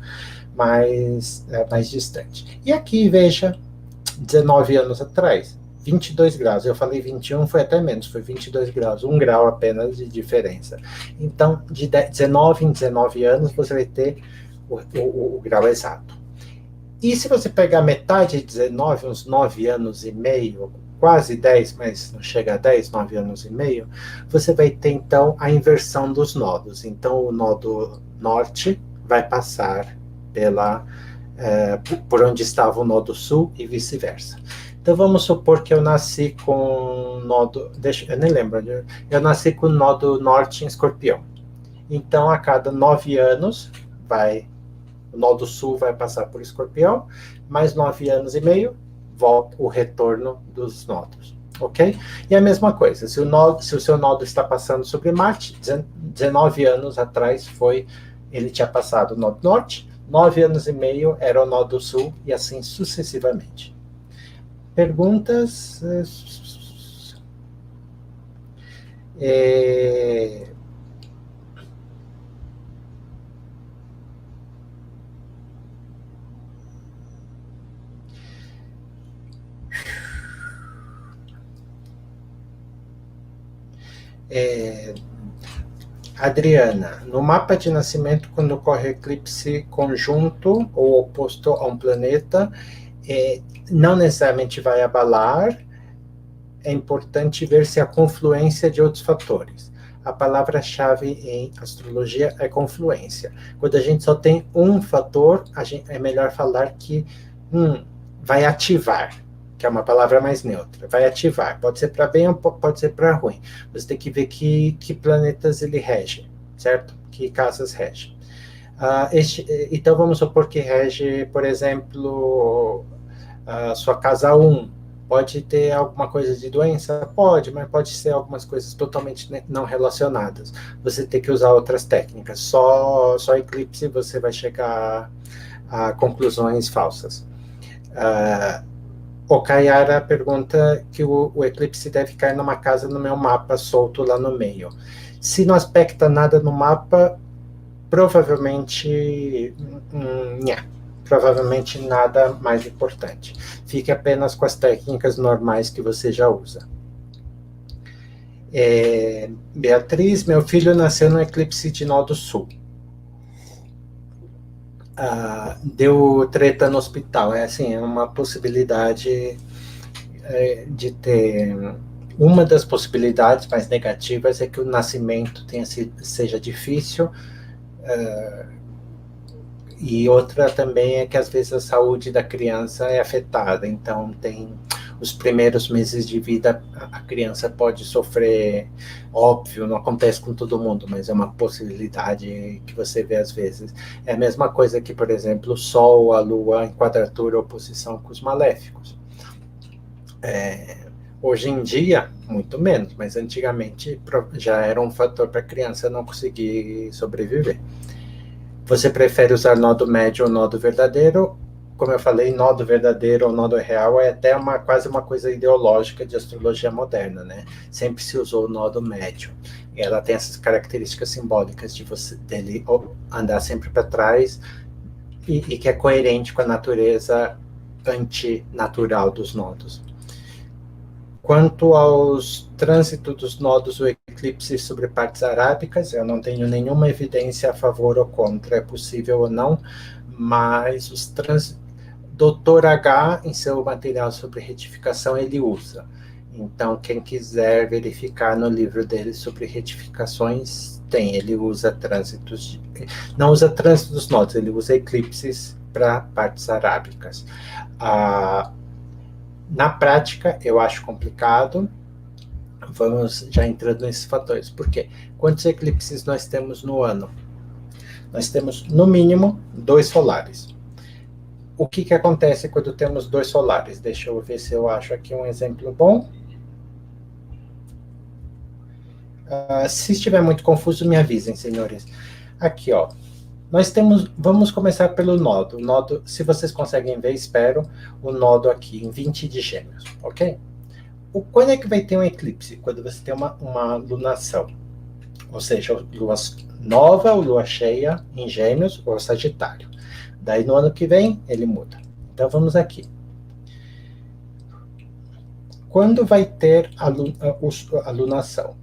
[SPEAKER 1] mais distante. E aqui, veja, 19 anos atrás, 22 graus. Eu falei 21, foi até menos, foi 22 graus. 1 grau apenas de diferença. Então, de 19 em 19 anos, você vai ter o grau exato. E se você pegar metade de 19, uns 9 anos e meio, quase 10, mas não chega a 10, 9 anos e meio, você vai ter, então, a inversão dos nodos. Então, o nodo norte vai passar por onde estava o nodo sul e vice-versa. Então, vamos supor que eu nasci com nodo... eu nem lembro. Eu nasci com o nodo norte em Escorpião. Então, a cada 9 anos, o nodo sul vai passar por Escorpião, mais 9 anos e meio, volta o retorno dos nodos, ok? E a mesma coisa, se o seu nodo está passando sobre Marte, 19 anos atrás ele tinha passado o nodo norte, 9 anos e meio era o nodo sul, e assim sucessivamente. Perguntas? Adriana, no mapa de nascimento, quando ocorre eclipse conjunto ou oposto a um planeta, não necessariamente vai abalar, é importante ver se há confluência de outros fatores. A palavra-chave em astrologia é confluência. Quando a gente só tem um fator, é melhor falar que vai ativar, que é uma palavra mais neutra. Vai ativar. Pode ser para bem ou pode ser para ruim. Você tem que ver que planetas ele rege, certo? Que casas rege. Então, vamos supor que rege, por exemplo, a sua casa 1. Pode ter alguma coisa de doença? Pode, mas pode ser algumas coisas totalmente não relacionadas. Você tem que usar outras técnicas. Só eclipse você vai chegar a conclusões falsas. O Kayara pergunta que o eclipse deve cair numa casa no meu mapa, solto lá no meio. Se não aspecta nada no mapa, provavelmente nada mais importante. Fique apenas com as técnicas normais que você já usa. Beatriz, meu filho nasceu no eclipse de nó do sul. Deu treta no hospital. É uma possibilidade de ter... Uma das possibilidades mais negativas é que o nascimento seja difícil, e outra também é que às vezes a saúde da criança é afetada, então tem os primeiros meses de vida, a criança pode sofrer, óbvio, não acontece com todo mundo, mas é uma possibilidade que você vê às vezes. É a mesma coisa que, por exemplo, o Sol, a Lua, em quadratura, oposição com os maléficos. Hoje em dia, muito menos, mas antigamente já era um fator para a criança não conseguir sobreviver. Você prefere usar nodo médio ou nodo verdadeiro? Como eu falei, nodo verdadeiro ou nodo real é até quase uma coisa ideológica de astrologia moderna, né? Sempre se usou o nodo médio. E ela tem essas características simbólicas dele andar sempre para trás e que é coerente com a natureza antinatural dos nodos. Quanto aos trânsitos dos nodos do eclipse sobre partes arábicas, eu não tenho nenhuma evidência a favor ou contra, é possível ou não, mas os trânsitos, Dr. H, em seu material sobre retificação, ele usa. Então, quem quiser verificar no livro dele sobre retificações, ele usa trânsitos, não usa trânsitos dos nodos, ele usa eclipses para partes arábicas. Na prática, eu acho complicado. Vamos já entrando nesses fatores. Por quê? Quantos eclipses nós temos no ano? Nós temos, no mínimo, 2 solares. O que acontece quando temos 2 solares? Deixa eu ver se eu acho aqui um exemplo bom. Se estiver muito confuso, me avisem, senhores. Aqui, ó. Nós temos, vamos começar pelo nodo. O nodo, se vocês conseguem ver, espero, o nodo aqui em 20 de Gêmeos, ok? Quando é que vai ter um eclipse? Quando você tem uma lunação. Ou seja, lua nova ou lua cheia em Gêmeos ou Sagitário. Daí no ano que vem, ele muda. Então vamos aqui. Quando vai ter a lunação?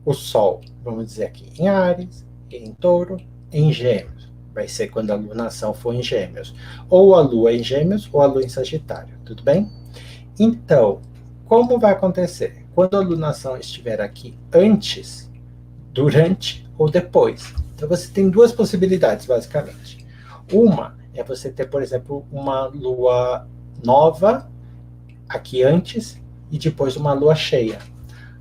[SPEAKER 1] O Sol, vamos dizer aqui, em Áries, em Touro, em Gêmeos. Vai ser quando a lunação for em Gêmeos. Ou a Lua em Gêmeos, ou a Lua em Sagitário. Tudo bem? Então, como vai acontecer? Quando a lunação estiver aqui antes, durante ou depois. Então, você tem 2 possibilidades, basicamente. Uma é você ter, por exemplo, uma Lua nova aqui antes e depois uma Lua cheia.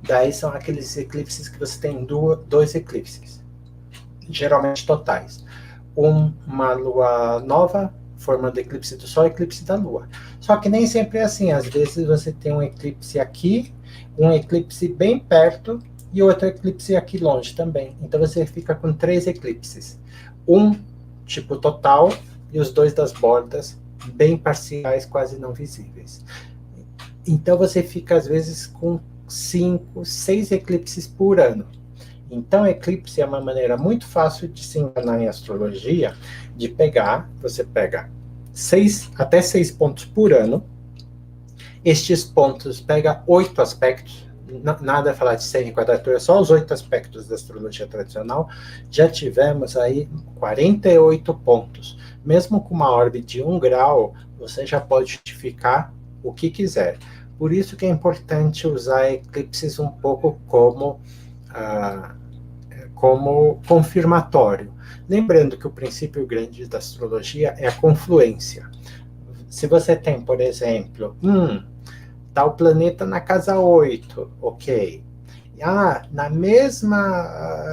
[SPEAKER 1] Daí são aqueles eclipses que você tem 2 eclipses, geralmente totais. Uma lua nova, formando eclipse do Sol e eclipse da Lua. Só que nem sempre é assim. Às vezes você tem um eclipse aqui, um eclipse bem perto e outro eclipse aqui longe também. Então você fica com 3 eclipses. Um tipo total e os 2 das bordas bem parciais, quase não visíveis. Então você fica às vezes com 5, 6 eclipses por ano. Então, eclipse é uma maneira muito fácil de se enganar em astrologia, de pegar, você pega até 6 pontos por ano, estes pontos pega 8 aspectos, nada a falar de 100 em quadratura, só os 8 aspectos da astrologia tradicional, já tivemos aí 48 pontos. Mesmo com uma órbita de 1 grau, você já pode justificar o que quiser. Por isso que é importante usar eclipses um pouco como confirmatório. Lembrando que o princípio grande da astrologia é a confluência. Se você tem, por exemplo, tal planeta na casa 8, ok.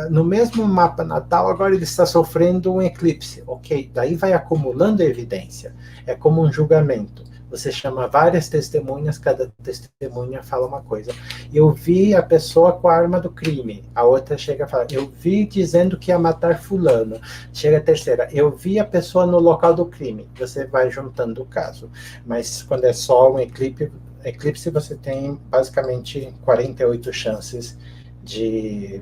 [SPEAKER 1] No mesmo mapa natal, agora ele está sofrendo um eclipse, ok. Daí vai acumulando evidência. É como um julgamento. Você chama várias testemunhas, cada testemunha fala uma coisa. Eu vi a pessoa com a arma do crime. A outra chega a falar, eu vi dizendo que ia matar fulano. Chega a terceira, eu vi a pessoa no local do crime. Você vai juntando o caso. Mas quando é só um eclipse você tem basicamente 48 chances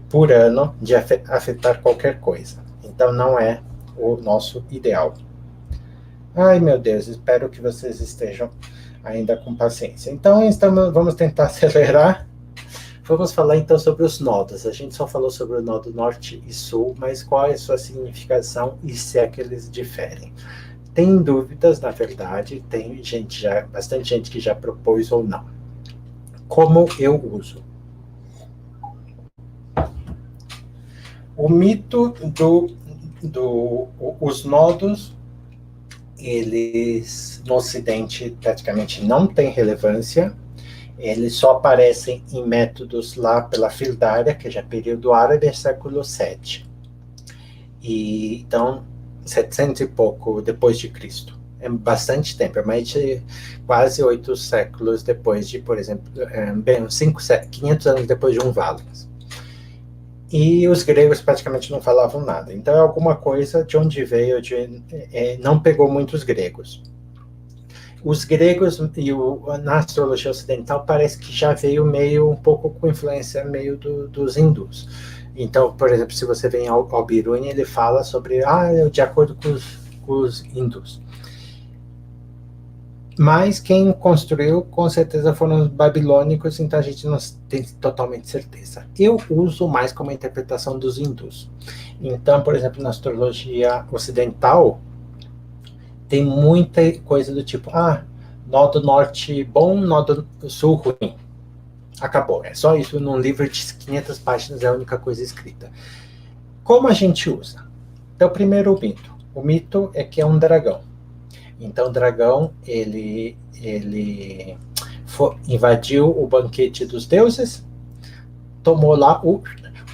[SPEAKER 1] por ano de afetar qualquer coisa. Então não é o nosso ideal. Ai, meu Deus, espero que vocês estejam ainda com paciência. Então, vamos tentar acelerar. Vamos falar então sobre os nodos. A gente só falou sobre o nodo norte e sul, mas qual é a sua significação e se é que eles diferem? Tem dúvidas, na verdade, tem bastante gente que já propôs ou não. Como eu uso? O mito os nodos, eles no Ocidente praticamente não têm relevância, eles só aparecem em métodos lá pela Fildária, que já é período árabe, século VII. Então, 700 e pouco depois de Cristo. É bastante tempo, é mais de quase 8 séculos depois de, por exemplo, 500 anos depois de Válidas. E os gregos praticamente não falavam nada. Então é alguma coisa de onde veio, não pegou muitos gregos. Os gregos na astrologia ocidental parece que já veio um pouco com influência meio dos hindus. Então, por exemplo, se você vem ao Biruni, ele fala sobre, de acordo com os hindus. Mas quem construiu, com certeza, foram os babilônicos, então a gente não tem totalmente certeza. Eu uso mais como interpretação dos hindus. Então, por exemplo, na astrologia ocidental, tem muita coisa do tipo, nó do norte bom, nó do sul ruim. Acabou, é só isso num livro de 500 páginas, é a única coisa escrita. Como a gente usa? Então, primeiro o mito. O mito é que é um dragão. Então, o dragão, ele invadiu o banquete dos deuses, tomou lá o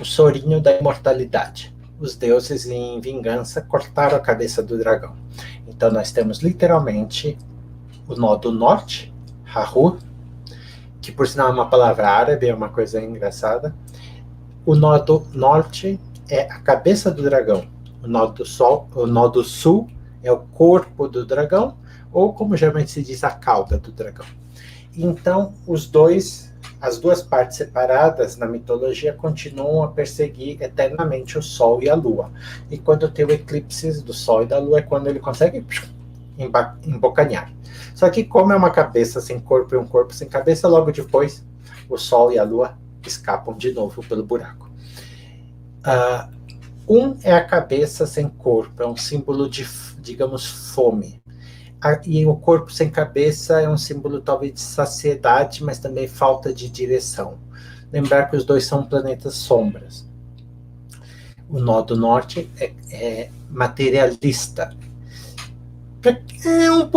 [SPEAKER 1] sorinho da imortalidade. Os deuses, em vingança, cortaram a cabeça do dragão. Então, nós temos literalmente o nó do norte, Rahu, que por sinal é uma palavra árabe, é uma coisa engraçada. O nó do norte é a cabeça do dragão. O nó do sul é o corpo do dragão, ou como geralmente se diz, a cauda do dragão. Então, as duas partes separadas na mitologia continuam a perseguir eternamente o Sol e a Lua. E quando tem o eclipse do Sol e da Lua é quando ele consegue embocanhar. Só que como é uma cabeça sem corpo e um corpo sem cabeça, logo depois o Sol e a Lua escapam de novo pelo buraco. É a cabeça sem corpo, é um símbolo de, digamos, fome. E o corpo sem cabeça é um símbolo talvez de saciedade, mas também falta de direção. Lembrar que os dois são planetas sombras. O nó do norte é materialista. É um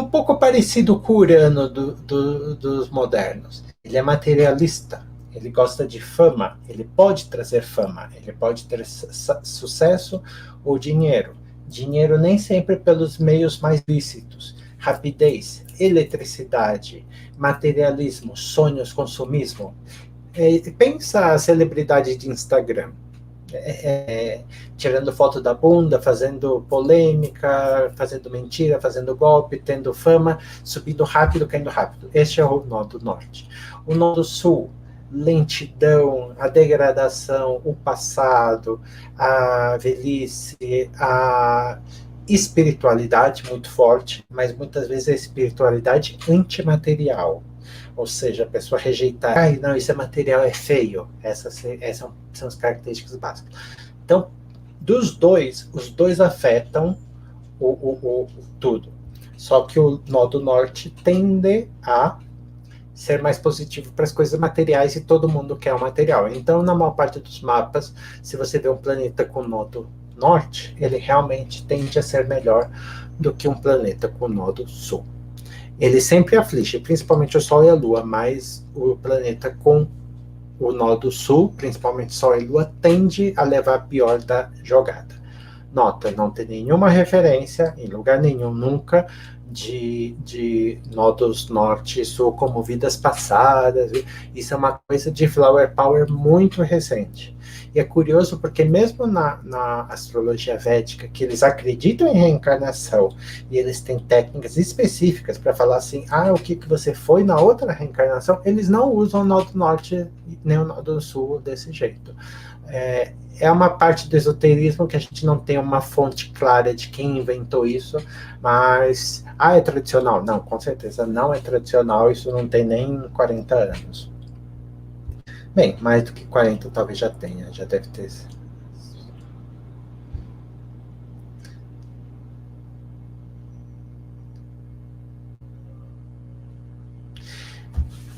[SPEAKER 1] pouco parecido com o Urano dos modernos. Ele é materialista. Ele gosta de fama, ele pode trazer fama, ele pode ter sucesso ou dinheiro. Dinheiro nem sempre pelos meios mais lícitos. Rapidez, eletricidade, materialismo, sonhos, consumismo. Pensa a celebridade de Instagram. Tirando foto da bunda, fazendo polêmica, fazendo mentira, fazendo golpe, tendo fama, subindo rápido, caindo rápido. Este é o nó do norte. O nó do sul, lentidão, a degradação, o passado, a velhice, a espiritualidade muito forte, mas muitas vezes a espiritualidade antimaterial. Ou seja, a pessoa rejeitar, não, isso é material, é feio. Essas são as características básicas. Então, os dois afetam o tudo. Só que o nó do norte tende a ser mais positivo para as coisas materiais e todo mundo quer o material. Então, na maior parte dos mapas, se você vê um planeta com nó do norte, ele realmente tende a ser melhor do que um planeta com nó do sul. Ele sempre aflige, principalmente o Sol e a Lua, mas o planeta com o nó do sul, principalmente Sol e Lua, tende a levar a pior da jogada. Nota, não tem nenhuma referência, em lugar nenhum, nunca, de nódos norte e sul como vidas passadas. Isso é uma coisa de flower power muito recente. E é curioso porque mesmo na astrologia védica, que eles acreditam em reencarnação, e eles têm técnicas específicas para falar assim, o que você foi na outra reencarnação, eles não usam o nó do norte nem o nó do sul desse jeito. É uma parte do esoterismo que a gente não tem uma fonte clara de quem inventou isso, mas, é tradicional? Não, com certeza não é tradicional, isso não tem nem 40 anos. Bem, mais do que 40 talvez já tenha, já deve ter.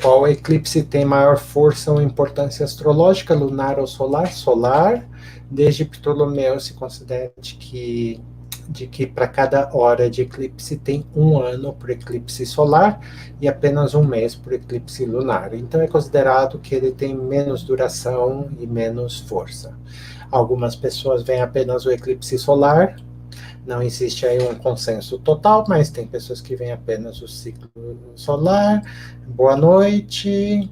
[SPEAKER 1] Qual eclipse tem maior força ou importância astrológica, lunar ou solar? Solar. Desde Ptolomeu se considera de que para cada hora de eclipse tem 1 ano por eclipse solar e apenas 1 mês por eclipse lunar. Então é considerado que ele tem menos duração e menos força. Algumas pessoas veem apenas o eclipse solar, não existe aí um consenso total, mas tem pessoas que veem apenas o ciclo solar. Boa noite.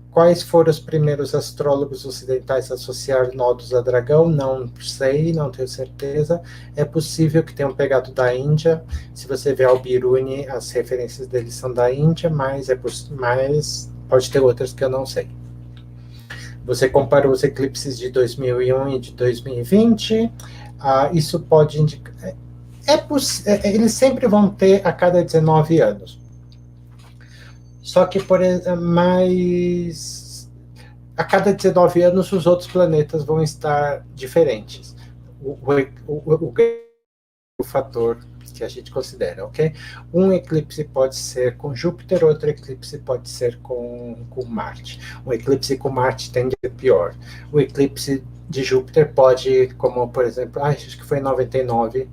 [SPEAKER 1] Quais foram os primeiros astrólogos ocidentais a associar nodos a dragão? Não sei, não tenho certeza. É possível que tenham pegado da Índia. Se você vê Al-Biruni, as referências deles são da Índia, mas pode ter outras que eu não sei. Você comparou os eclipses de 2001 e de 2020. Isso pode indicar... Eles sempre vão ter a cada 19 anos. Só que, mais a cada 19 anos, os outros planetas vão estar diferentes. O fator que a gente considera, ok? Um eclipse pode ser com Júpiter, outro eclipse pode ser com Marte. Um eclipse com Marte tende a ser pior. O eclipse de Júpiter pode, como por exemplo, acho que foi em 99,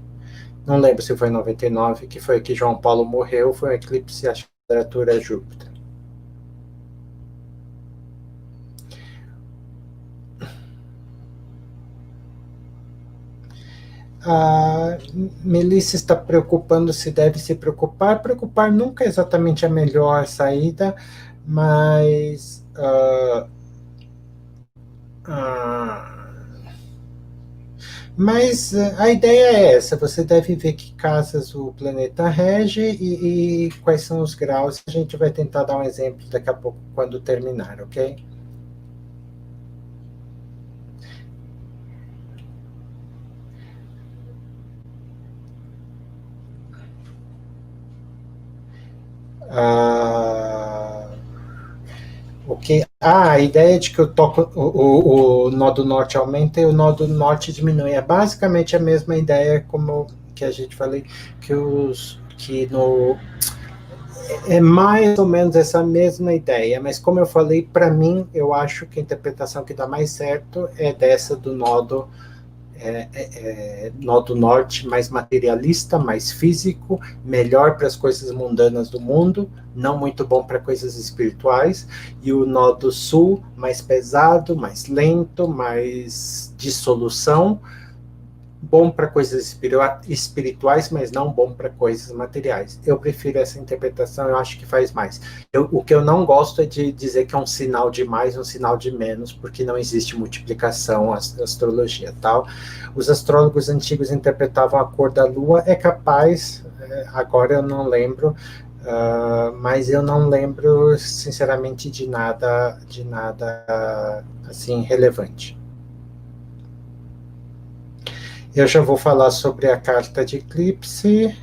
[SPEAKER 1] não lembro se foi em 99, que foi que João Paulo morreu, foi um eclipse, acho que a temperatura é Júpiter. A Melissa está preocupando se deve se preocupar. Preocupar nunca é exatamente a melhor saída, mas a ideia é essa: você deve ver que casas o planeta rege e quais são os graus. A gente vai tentar dar um exemplo daqui a pouco quando terminar, ok? A ideia de que o nodo norte aumenta e o nodo norte diminui. É basicamente a mesma ideia como que a gente falei, que no é mais ou menos essa mesma ideia, mas como eu falei, para mim, eu acho que a interpretação que dá mais certo é dessa do nodo norte, mais materialista, mais físico, melhor para as coisas mundanas do mundo, não muito bom para coisas espirituais, e o nodo sul, mais pesado, mais lento, mais dissolução, bom para coisas espirituais, mas não bom para coisas materiais. Eu prefiro essa interpretação, eu acho que faz mais. O que eu não gosto é de dizer que é um sinal de mais, um sinal de menos, porque não existe multiplicação, astrologia, tal. Os astrólogos antigos interpretavam a cor da lua, é capaz, agora eu não lembro, mas eu não lembro, sinceramente, de nada assim, relevante. Eu já vou falar sobre a carta de eclipse.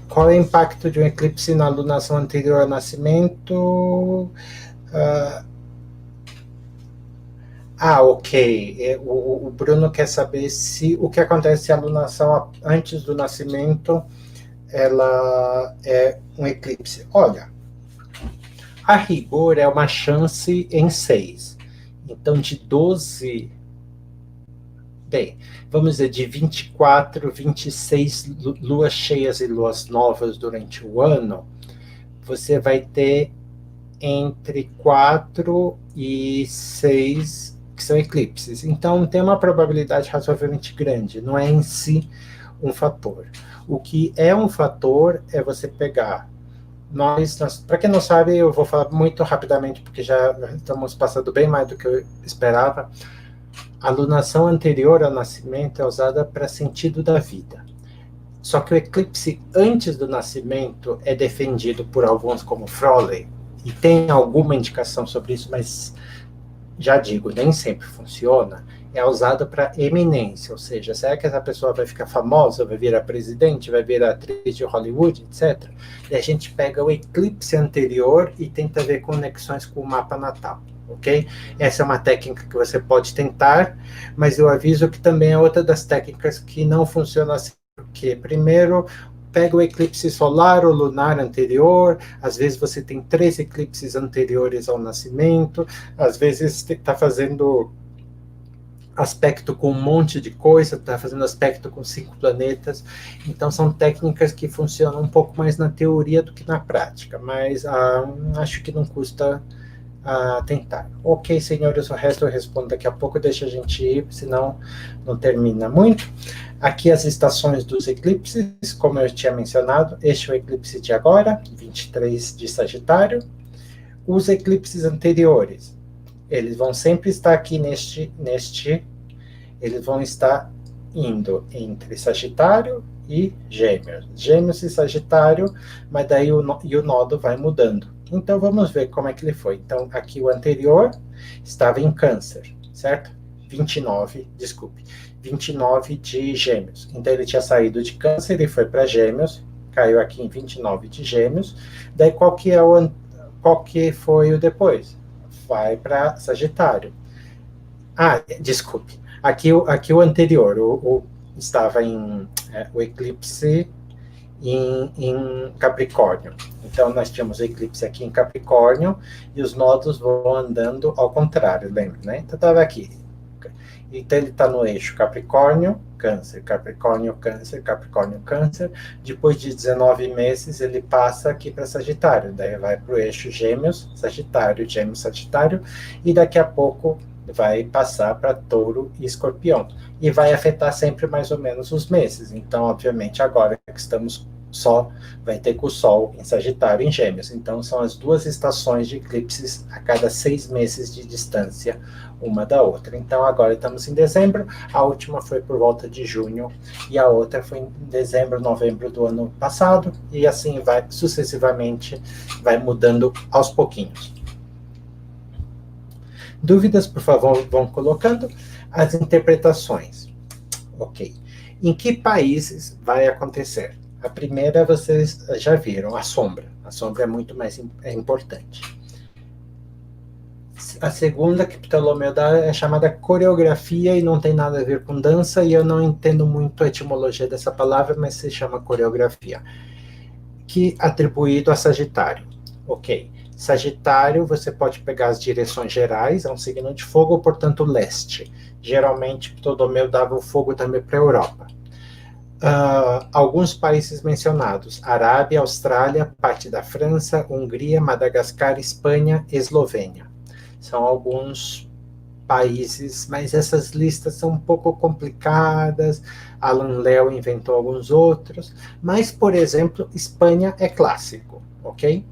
[SPEAKER 1] Qual é o impacto de um eclipse na lunação anterior ao nascimento? Ok. O Bruno quer saber se o que acontece se a lunação antes do nascimento ela é um eclipse. Olha, a rigor é uma chance em 6. Então, de 12. Bem, vamos dizer, de 24, 26 luas cheias e luas novas durante o ano, você vai ter entre 4 e 6 que são eclipses. Então, tem uma probabilidade razoavelmente grande. Não é em si um fator. O que é um fator é você pegar para quem não sabe, eu vou falar muito rapidamente, porque já estamos passando bem mais do que eu esperava. A lunação anterior ao nascimento é usada para sentido da vida. Só que o eclipse antes do nascimento é defendido por alguns como Froley, e tem alguma indicação sobre isso, mas já digo, nem sempre funciona. É usado para eminência, ou seja, será que essa pessoa vai ficar famosa, vai virar presidente, vai virar atriz de Hollywood, etc. E a gente pega o eclipse anterior e tenta ver conexões com o mapa natal, ok? Essa é uma técnica que você pode tentar, mas eu aviso que também é outra das técnicas que não funciona assim, porque primeiro pega o eclipse solar ou lunar anterior, às vezes você tem 3 eclipses anteriores ao nascimento, às vezes está fazendo aspecto com um monte de coisa, está fazendo aspecto com 5 planetas, então são técnicas que funcionam um pouco mais na teoria do que na prática, mas acho que não custa tentar. Ok, senhores, o resto eu respondo daqui a pouco, deixa a gente ir, senão não termina muito. Aqui as estações dos eclipses, como eu tinha mencionado, este é o eclipse de agora, 23 de Sagitário. Os eclipses anteriores, eles vão sempre estar aqui eles vão estar indo entre Sagitário e Gêmeos. Gêmeos e Sagitário, mas daí o nodo vai mudando. Então, vamos ver como é que ele foi. Então, aqui o anterior estava em Câncer, certo? 29 de Gêmeos. Então, ele tinha saído de Câncer e foi para Gêmeos, caiu aqui em 29 de Gêmeos. Daí, qual que foi o depois? Vai para Sagitário. Ah, desculpe. Aqui o anterior, estava o eclipse em Capricórnio. Então, nós tínhamos o eclipse aqui em Capricórnio e os nodos vão andando ao contrário, lembra, né? Então, estava aqui. Então, ele está no eixo Capricórnio, Câncer, Capricórnio, Câncer, Capricórnio, Câncer. Depois de 19 meses, ele passa aqui para Sagitário. Daí vai para o eixo Gêmeos, Sagitário, Gêmeos, Sagitário. E daqui a pouco vai passar para Touro e Escorpião. E vai afetar sempre mais ou menos os meses. Então, obviamente, agora que estamos vai ter com o Sol em Sagitário em Gêmeos. Então, são as duas estações de eclipses a cada 6 meses de distância uma da outra. Então, agora estamos em dezembro, a última foi por volta de junho, e a outra foi em dezembro, novembro do ano passado, e assim vai sucessivamente, vai mudando aos pouquinhos. Dúvidas, por favor, vão colocando. As interpretações. Ok. Em que países vai acontecer? A primeira vocês já viram, a sombra. A sombra é muito mais importante. A segunda que Ptolomeu dá é chamada coreografia e não tem nada a ver com dança, e eu não entendo muito a etimologia dessa palavra, mas se chama coreografia, que atribuído a Sagitário. Ok. Sagitário, você pode pegar as direções gerais, é um signo de fogo, portanto, leste. Geralmente, Ptolomeu dava o fogo também para a Europa. Alguns países mencionados: Arábia, Austrália, parte da França, Hungria, Madagascar, Espanha, Eslovênia. São alguns países, mas essas listas são um pouco complicadas. Alan Léo inventou alguns outros, mas, por exemplo, Espanha é clássico, ok?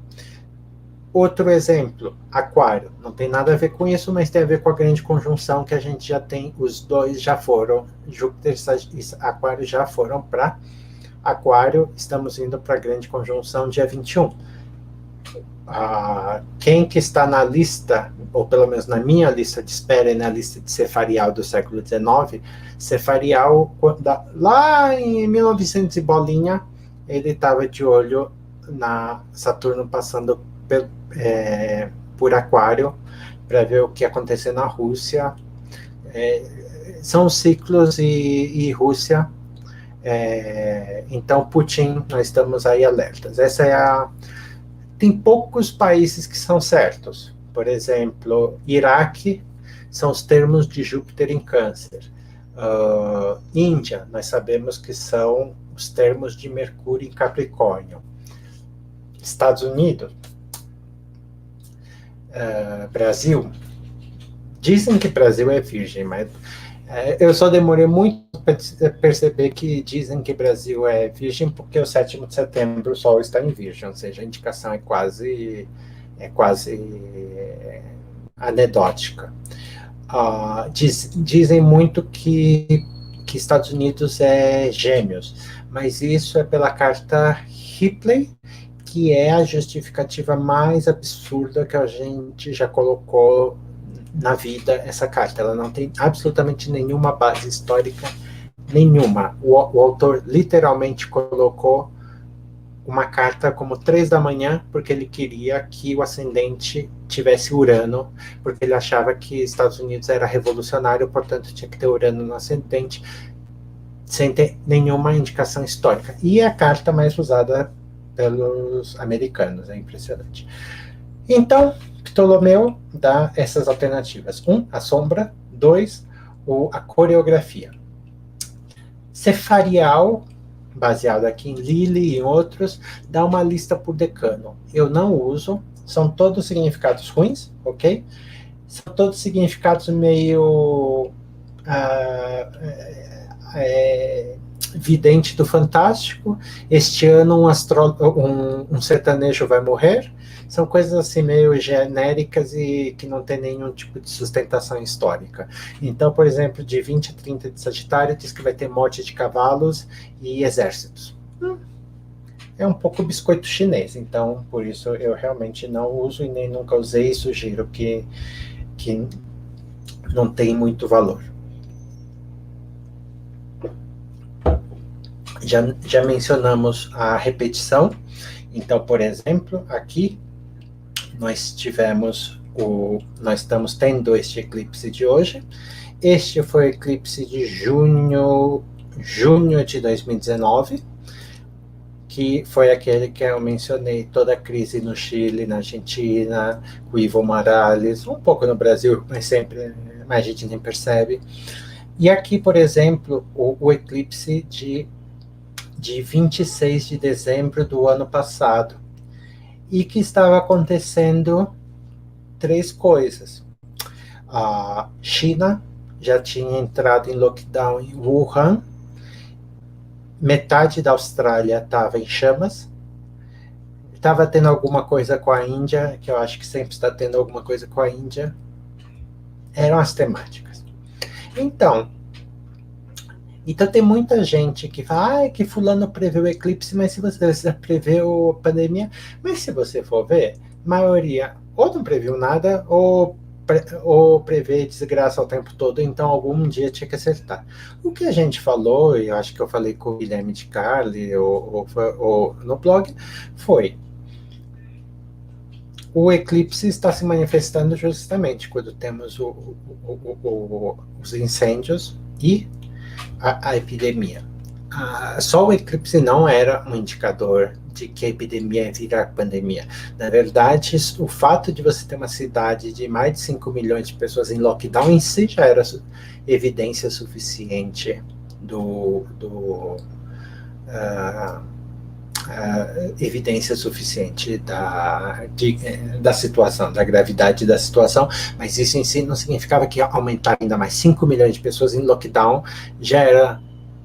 [SPEAKER 1] Outro exemplo, Aquário. Não tem nada a ver com isso, mas tem a ver com a grande conjunção que a gente já tem. Os dois já foram, Júpiter e Aquário já foram para Aquário. Estamos indo para a grande conjunção dia 21. Quem que está na lista, ou pelo menos na minha lista de espera e na lista de Cefarial do século XIX, Cefarial, lá em 1900 e bolinha, ele estava de olho na Saturno passando por Aquário, para ver o que ia acontecer na Rússia. São ciclos e Rússia. Então, Putin, nós estamos aí alertas. Tem poucos países que são certos. Por exemplo, Iraque, são os termos de Júpiter em Câncer. Índia, nós sabemos que são os termos de Mercúrio em Capricórnio. Estados Unidos, Brasil, dizem que Brasil é virgem, mas eu só demorei muito para perceber que dizem que Brasil é virgem, porque o 7º de setembro o Sol está em virgem, ou seja, a indicação é quase anedótica. Dizem muito que Estados Unidos é Gêmeos, mas isso é pela carta Ripley, que é a justificativa mais absurda que a gente já colocou na vida. Essa carta, ela não tem absolutamente nenhuma base histórica, nenhuma. O autor literalmente colocou uma carta como 3 da manhã, porque ele queria que o ascendente tivesse Urano, porque ele achava que Estados Unidos era revolucionário, portanto tinha que ter Urano no ascendente, sem ter nenhuma indicação histórica. E é a carta mais usada pelos americanos, é impressionante. Então, Ptolomeu dá essas alternativas. 1, a sombra. 2, a coreografia. Cefarial, baseado aqui em Lilly e em outros, dá uma lista por decano. Eu não uso, são todos significados ruins, ok? São todos significados meio vidente do fantástico. Este ano um sertanejo vai morrer. São coisas assim meio genéricas e que não tem nenhum tipo de sustentação histórica. Então, por exemplo, de 20 a 30 de Sagitário diz que vai ter morte de cavalos e exércitos. é um pouco biscoito chinês, então por isso eu realmente não uso e nem nunca usei, sugiro que não tem muito valor. Já mencionamos a repetição, então, por exemplo, aqui nós estamos tendo este eclipse de hoje. Este foi o eclipse de junho de 2019, que foi aquele que eu mencionei, toda a crise no Chile, na Argentina, com o Evo Morales, um pouco no Brasil, mas sempre, a gente nem percebe. E aqui, por exemplo, o eclipse de 26 de dezembro do ano passado, e que estava acontecendo 3 coisas. A China já tinha entrado em lockdown em Wuhan, metade da Austrália estava em chamas, estava tendo alguma coisa com a Índia, que eu acho que sempre está tendo alguma coisa com a Índia. Eram as temáticas. Então tem muita gente que fala, que fulano prevê o eclipse, mas se você preveu a pandemia, mas se você for ver, a maioria ou não previu nada, ou prevê desgraça o tempo todo, então algum dia tinha que acertar. O que a gente falou, e eu acho que eu falei com o Guilherme de Carli, ou no blog, foi: o eclipse está se manifestando justamente quando temos os incêndios e a epidemia. Só o eclipse não era um indicador de que a epidemia ia virar pandemia. Na verdade, o fato de você ter uma cidade de mais de 5 milhões de pessoas em lockdown em si já era evidência suficiente evidência suficiente da situação, da gravidade da situação, mas isso em si não significava que aumentar ainda mais 5 milhões de pessoas em lockdown já era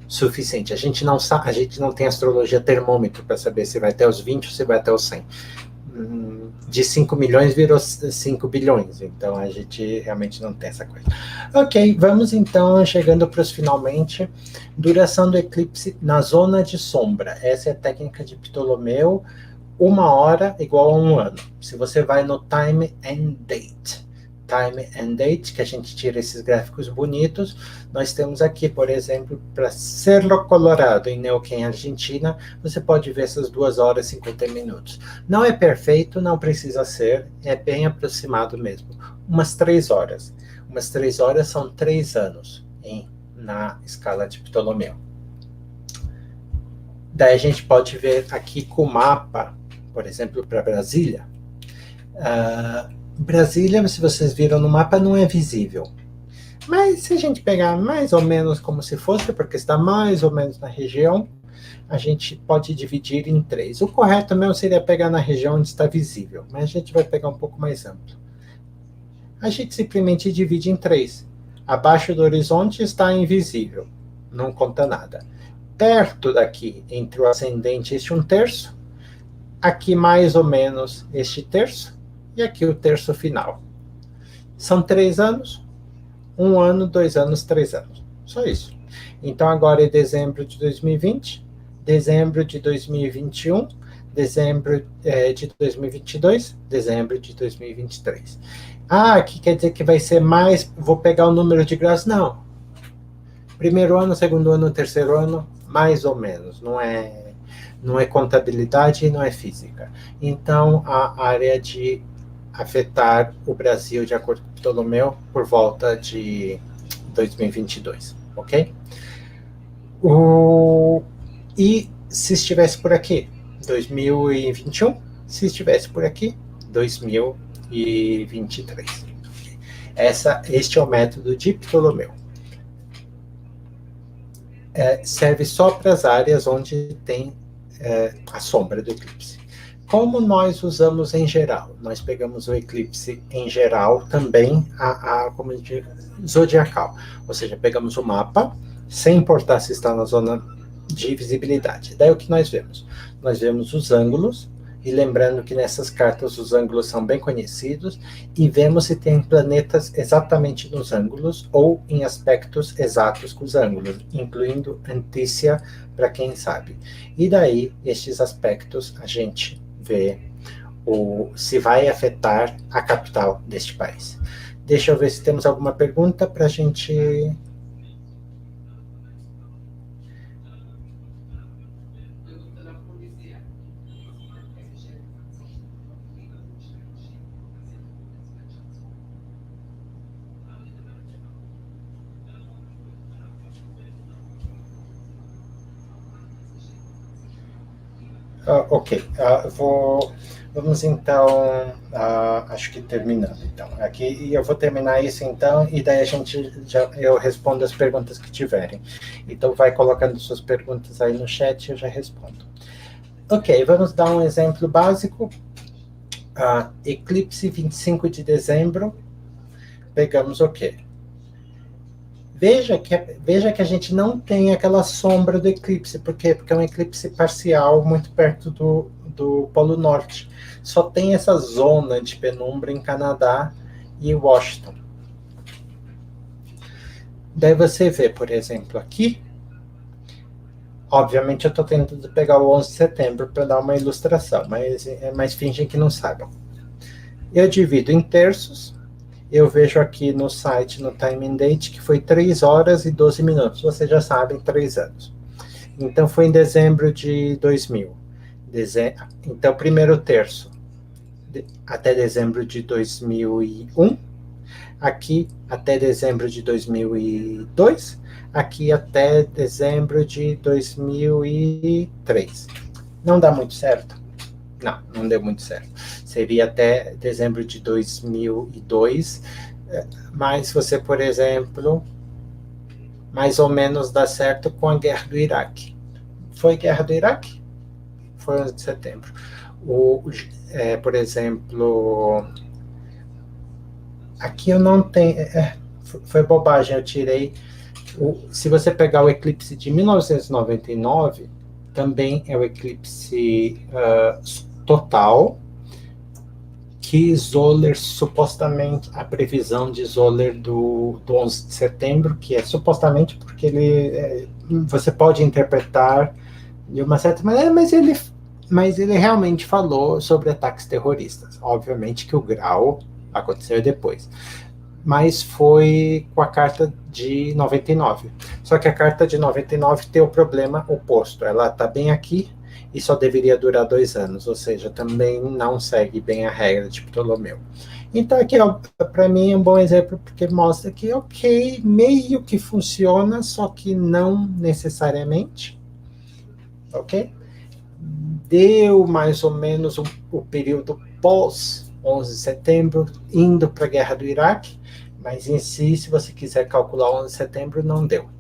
[SPEAKER 1] suficiente. A gente não tem astrologia termômetro para saber se vai até os 20 ou se vai até os 100. De 5 milhões virou 5 bilhões, então a gente realmente não tem essa coisa. Ok, vamos então chegando para os finalmente. Duração do eclipse na zona de sombra. Essa é a técnica de Ptolomeu. 1 hora igual a 1 ano. Se você vai no time and date, que a gente tira esses gráficos bonitos, nós temos aqui, por exemplo, para Cerro Colorado, em Neuquén, Argentina, você pode ver essas 2 horas e 50 minutos. Não é perfeito, não precisa ser, é bem aproximado mesmo. Umas 3 horas. Umas 3 horas são 3 anos na escala de Ptolomeu. Daí a gente pode ver aqui com o mapa, por exemplo, para Brasília. Brasília, se vocês viram no mapa, não é visível. Mas se a gente pegar mais ou menos como se fosse, porque está mais ou menos na região, a gente pode dividir em 3. O correto mesmo seria pegar na região onde está visível, mas a gente vai pegar um pouco mais amplo. A gente simplesmente divide em 3. Abaixo do horizonte está invisível, não conta nada. Perto daqui, entre o ascendente, este 1/3. Aqui mais ou menos este terço. E aqui o terço final. São 3 anos, 1 ano, 2 anos, 3 anos. Só isso. Então agora é dezembro de 2020, dezembro de 2021, dezembro de 2022, dezembro de 2023. Aqui quer dizer que vai ser mais, vou pegar o número de graus? Não. Primeiro ano, segundo ano, terceiro ano, mais ou menos. Não é contabilidade e não é física. Então, a área de afetar o Brasil, de acordo com Ptolomeu, por volta de 2022, ok? E se estivesse por aqui, 2021, se estivesse por aqui, 2023. Este é o método de Ptolomeu. Serve só para as áreas onde tem a sombra do eclipse. Como nós usamos em geral? Nós pegamos o eclipse em geral também, como zodiacal. Ou seja, pegamos o mapa, sem importar se está na zona de visibilidade. Daí o que nós vemos? Nós vemos os ângulos E lembrando que nessas cartas os ângulos são bem conhecidos e vemos se tem planetas exatamente nos ângulos ou em aspectos exatos com os ângulos, incluindo Antícia, para quem sabe. E daí, estes aspectos, a gente vê se vai afetar a capital deste país. Deixa eu ver se temos alguma pergunta para a gente... Ok, vamos então, acho que terminando então, aqui eu vou terminar isso então, e daí eu respondo as perguntas que tiverem, então vai colocando suas perguntas aí no chat e eu já respondo. Ok, vamos dar um exemplo básico, eclipse 25 de dezembro, pegamos o quê? Veja que a gente não tem aquela sombra do eclipse. Por quê? Porque é um eclipse parcial muito perto do Polo Norte. Só tem essa zona de penumbra em Canadá e Washington. Daí você vê, por exemplo, aqui. Obviamente eu estou tentando pegar o 11 de setembro para dar uma ilustração, mas fingem que não saibam. Eu divido em terços. Eu vejo aqui no site, no time and date, que foi 3 horas e 12 minutos. Vocês já sabem, 3 anos. Então, foi em dezembro de 2000. Então, primeiro terço, até dezembro de 2001. Aqui, até dezembro de 2002. Aqui, até dezembro de 2003. Não dá muito certo? Não deu muito certo. Seria até dezembro de 2002, mas você, por exemplo, mais ou menos dá certo com a guerra do Iraque. Foi guerra do Iraque? Foi 11 de setembro. Por exemplo, aqui eu não tenho... foi bobagem, eu tirei... se você pegar o eclipse de 1999, também é o eclipse total, que Zoller, supostamente, a previsão de Zoller do 11 de setembro, que é supostamente porque você pode interpretar de uma certa maneira, mas ele realmente falou sobre ataques terroristas. Obviamente que o grau aconteceu depois. Mas foi com a carta de 99. Só que a carta de 99 tem o problema oposto. Ela está bem aqui, e só deveria durar 2 anos, ou seja, também não segue bem a regra de Ptolomeu. Então, aqui, para mim, é um bom exemplo, porque mostra que, ok, meio que funciona, só que não necessariamente, ok? Deu mais ou menos o período pós 11 de setembro, indo para a guerra do Iraque, mas em si, se você quiser calcular 11 de setembro, não deu.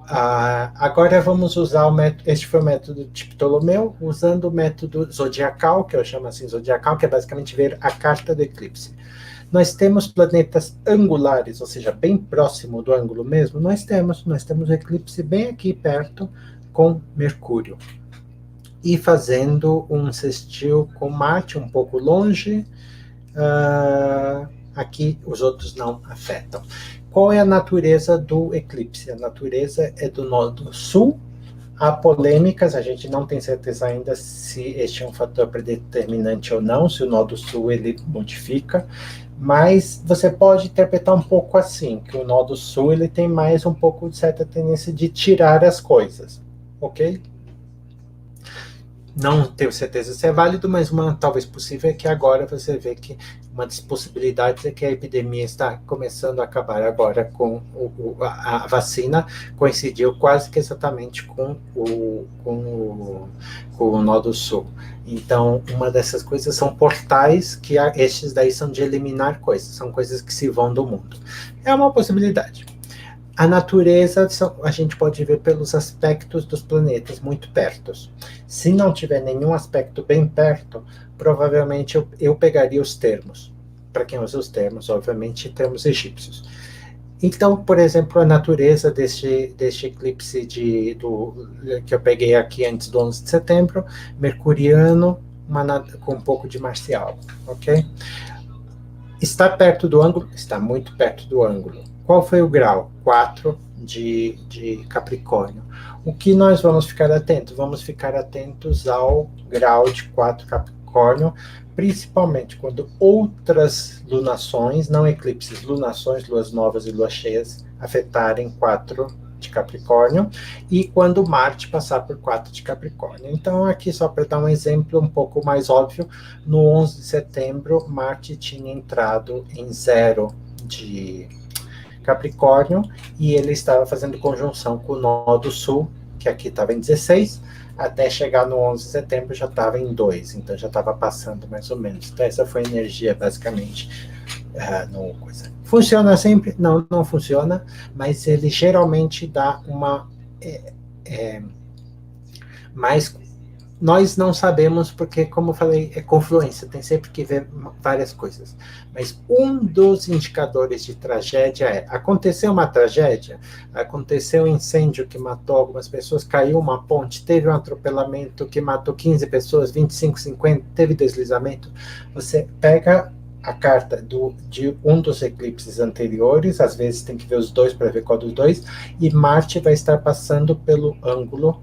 [SPEAKER 1] Agora vamos usar este foi o método de Ptolomeu, usando o método zodiacal, que eu chamo assim zodiacal, que é basicamente ver a carta do eclipse. Nós temos planetas angulares, ou seja, bem próximo do ângulo mesmo, nós temos o eclipse bem aqui perto com Mercúrio. E fazendo um sextil com Marte um pouco longe, aqui os outros não afetam. Qual é a natureza do eclipse? A natureza é do nodo sul. Há polêmicas, a gente não tem certeza ainda se este é um fator predeterminante ou não, se o nodo sul ele modifica, mas você pode interpretar um pouco assim, que o nodo sul ele tem mais um pouco de certa tendência de tirar as coisas, ok? Não tenho certeza se é válido, mas uma talvez possível é que agora você vê que uma das possibilidades é que a epidemia está começando a acabar agora com a vacina, coincidiu quase que exatamente com o Nodo Sul. Então, uma dessas coisas são portais, que estes daí são de eliminar coisas, são coisas que se vão do mundo. É uma possibilidade. A natureza a gente pode ver pelos aspectos dos planetas muito perto. Se não tiver nenhum aspecto bem perto, provavelmente eu pegaria os termos. Para quem usa os termos, obviamente, termos egípcios. Então, por exemplo, a natureza deste eclipse que eu peguei aqui antes do 11 de setembro, mercuriano, com um pouco de marcial, ok? Está perto do ângulo? Está muito perto do ângulo. Qual foi o grau? 4 de Capricórnio. O que nós vamos ficar atentos? Vamos ficar atentos ao grau de 4 Capricórnio, principalmente quando outras lunações, não eclipses, lunações, luas novas e luas cheias, afetarem 4 de Capricórnio, e quando Marte passar por 4 de Capricórnio. Então, aqui só para dar um exemplo um pouco mais óbvio, no 11 de setembro, Marte tinha entrado em 0 de Capricórnio, e ele estava fazendo conjunção com o nó do sul, que aqui estava em 16, até chegar no 11 de setembro já estava em 2, então já estava passando mais ou menos. Então essa foi a energia, basicamente, no coisa. Funciona sempre? Não, não funciona, mas ele geralmente dá uma mais. Nós não sabemos porque, como eu falei, é confluência, tem sempre que ver várias coisas. Mas um dos indicadores de tragédia é, aconteceu uma tragédia, aconteceu um incêndio que matou algumas pessoas, caiu uma ponte, teve um atropelamento que matou 15 pessoas, 25, 50, teve deslizamento, você pega a carta de um dos eclipses anteriores, às vezes tem que ver os dois para ver qual dos dois, e Marte vai estar passando pelo ângulo,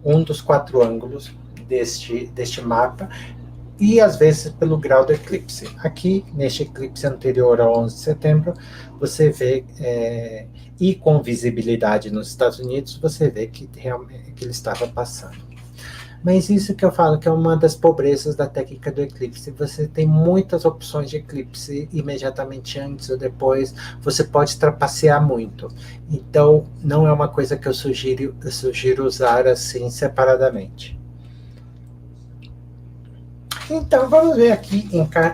[SPEAKER 1] um dos 4 ângulos deste mapa, e às vezes pelo grau do eclipse. Aqui, neste eclipse anterior ao 11 de setembro, você vê, e com visibilidade nos Estados Unidos, você vê que realmente que ele estava passando. Mas isso que eu falo que é uma das pobrezas da técnica do eclipse. Você tem muitas opções de eclipse imediatamente antes ou depois. Você pode trapacear muito. Então, não é uma coisa que eu sugiro usar assim separadamente. Então, vamos ver aqui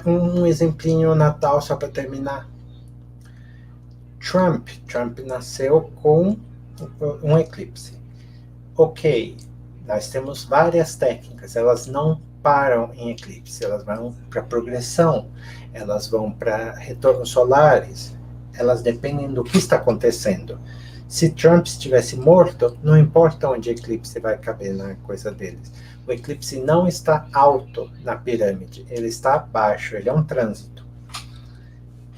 [SPEAKER 1] um exemplinho natal só para terminar. Trump nasceu com um eclipse. Ok. Nós temos várias técnicas, elas não param em eclipse, elas vão para progressão, elas vão para retornos solares, elas dependem do que está acontecendo. Se Trump estivesse morto, não importa onde o eclipse vai caber na coisa deles. O eclipse não está alto na pirâmide, ele está abaixo, ele é um trânsito.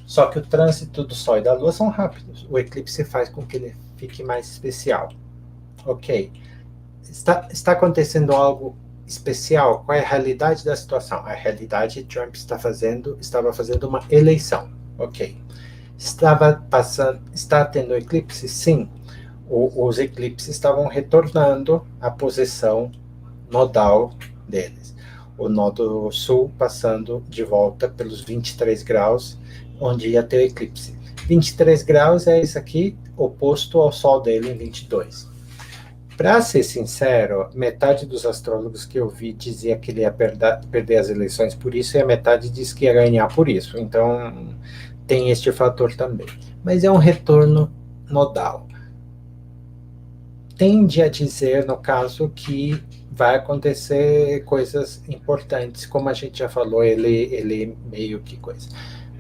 [SPEAKER 1] Só que o trânsito do Sol e da Lua são rápidos, o eclipse faz com que ele fique mais especial. Ok. Está acontecendo algo especial? Qual é a realidade da situação? A realidade, Trump estava fazendo uma eleição. Ok. Está tendo eclipse? Sim. Os eclipses estavam retornando à posição nodal deles. O nó do sul passando de volta pelos 23 graus, onde ia ter o eclipse. 23 graus é isso aqui, oposto ao Sol dele em 22. Para ser sincero, metade dos astrólogos que eu vi dizia que ele ia perder as eleições por isso, e a metade diz que ia ganhar por isso. Então, tem este fator também. Mas é um retorno nodal. Tende a dizer, no caso, que vai acontecer coisas importantes, como a gente já falou, ele meio que coisa.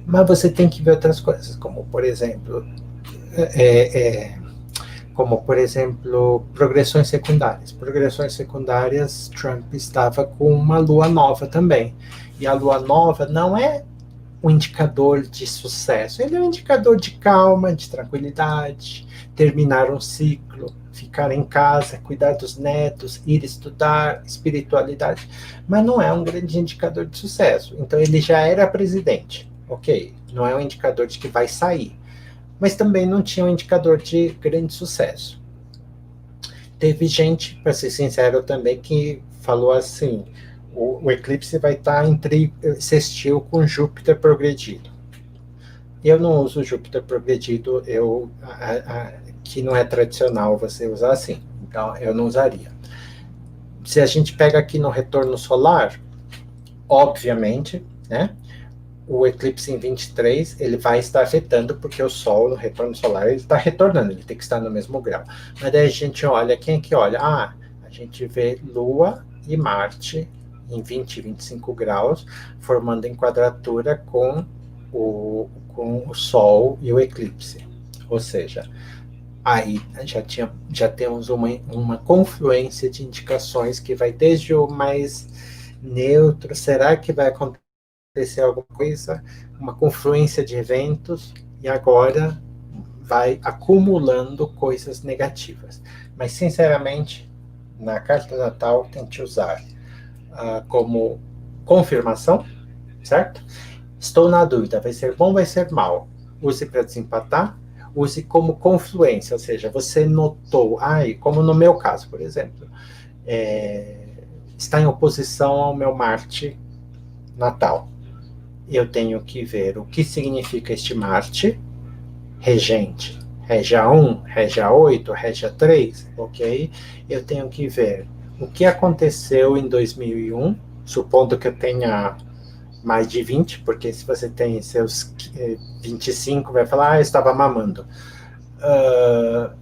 [SPEAKER 1] Mas você tem que ver outras coisas, como, por exemplo, progressões secundárias. Progressões secundárias, Trump estava com uma lua nova também. E a lua nova não é um indicador de sucesso, ele é um indicador de calma, de tranquilidade, terminar um ciclo, ficar em casa, cuidar dos netos, ir estudar, espiritualidade. Mas não é um grande indicador de sucesso. Então ele já era presidente, ok? Não é um indicador de que vai sair. Mas também não tinha um indicador de grande sucesso. Teve gente, para ser sincero também, que falou assim, o eclipse vai estar entre sextil com Júpiter progredido. Eu não uso Júpiter progredido, que não é tradicional você usar assim, então eu não usaria. Se a gente pega aqui no retorno solar, obviamente, né? O eclipse em 23, ele vai estar afetando, porque o Sol, no retorno solar, ele está retornando, ele tem que estar no mesmo grau. Mas daí a gente olha, quem é que olha? A gente vê Lua e Marte em 20, 25 graus, formando em quadratura com o Sol e o eclipse. Ou seja, aí já temos uma confluência de indicações que vai desde o mais neutro? Será que vai acontecer alguma coisa? Uma confluência de eventos, e agora vai acumulando coisas negativas. Mas, sinceramente, na carta natal, tente usar como confirmação, certo? Estou na dúvida, vai ser bom ou vai ser mal? Use para desempatar, use como confluência, ou seja, você notou, como no meu caso, por exemplo, está em oposição ao meu Marte natal. Eu tenho que ver o que significa este Marte, regente, régia 1, régia 8, régia 3, ok? Eu tenho que ver o que aconteceu em 2001, supondo que eu tenha mais de 20, porque se você tem seus 25, vai falar, eu estava mamando.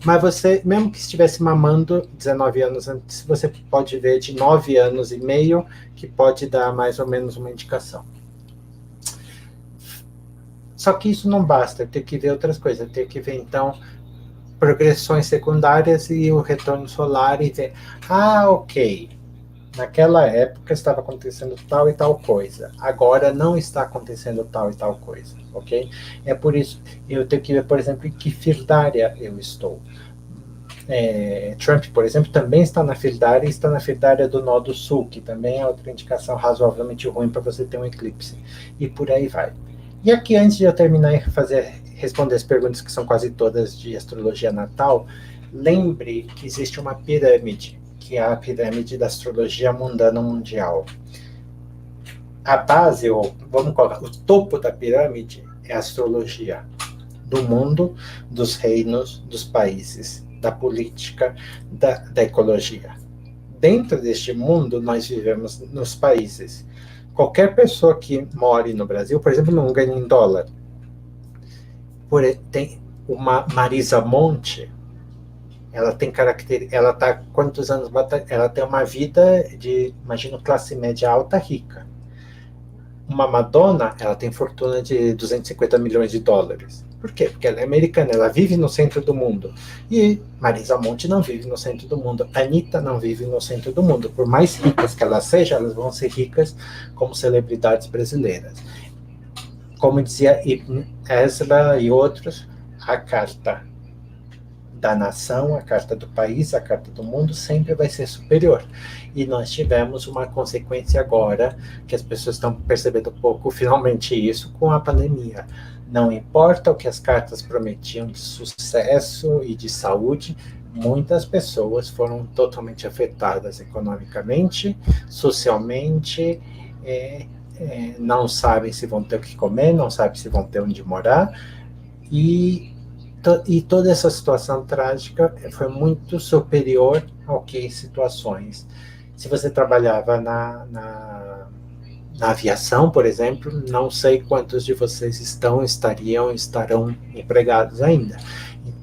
[SPEAKER 1] Mas você, mesmo que estivesse mamando 19 anos antes, você pode ver de 9 anos e meio, que pode dar mais ou menos uma indicação. Só que isso não basta, eu tenho que ver outras coisas, eu tenho que ver, então, progressões secundárias e o retorno solar e ver, ok, naquela época estava acontecendo tal e tal coisa, agora não está acontecendo tal e tal coisa, ok? É por isso, eu tenho que ver, por exemplo, em que firdária eu estou. Trump, por exemplo, também está na firdária e está na firdária do nó do sul, que também é outra indicação razoavelmente ruim para você ter um eclipse. E por aí vai. E aqui, antes de eu terminar e responder as perguntas que são quase todas de astrologia natal, lembre que existe uma pirâmide, que é a pirâmide da astrologia mundana mundial. A base, ou vamos colocar, o topo da pirâmide é a astrologia do mundo, dos reinos, dos países, da política, da ecologia. Dentro deste mundo, nós vivemos nos países. Qualquer pessoa que more no Brasil, por exemplo, não ganha em dólar. Tem uma Marisa Monte, ela tem ela está quantos anos? Ela tem uma vida de, imagino, classe média alta rica. Uma Madonna, ela tem fortuna de 250 milhões de dólares. Por quê? Porque ela é americana, ela vive no centro do mundo. E Marisa Monte não vive no centro do mundo. Anitta não vive no centro do mundo. Por mais ricas que elas sejam, elas vão ser ricas como celebridades brasileiras. Como dizia Ibn Ezra e outros, a carta da nação, a carta do país, a carta do mundo sempre vai ser superior. E nós tivemos uma consequência agora, que as pessoas estão percebendo um pouco, finalmente isso, com a pandemia. Não importa o que as cartas prometiam de sucesso e de saúde, muitas pessoas foram totalmente afetadas economicamente, socialmente, não sabem se vão ter o que comer, não sabem se vão ter onde morar, e toda essa situação trágica foi muito superior ao que situações. Se você trabalhava na aviação, por exemplo, não sei quantos de vocês estarão empregados ainda.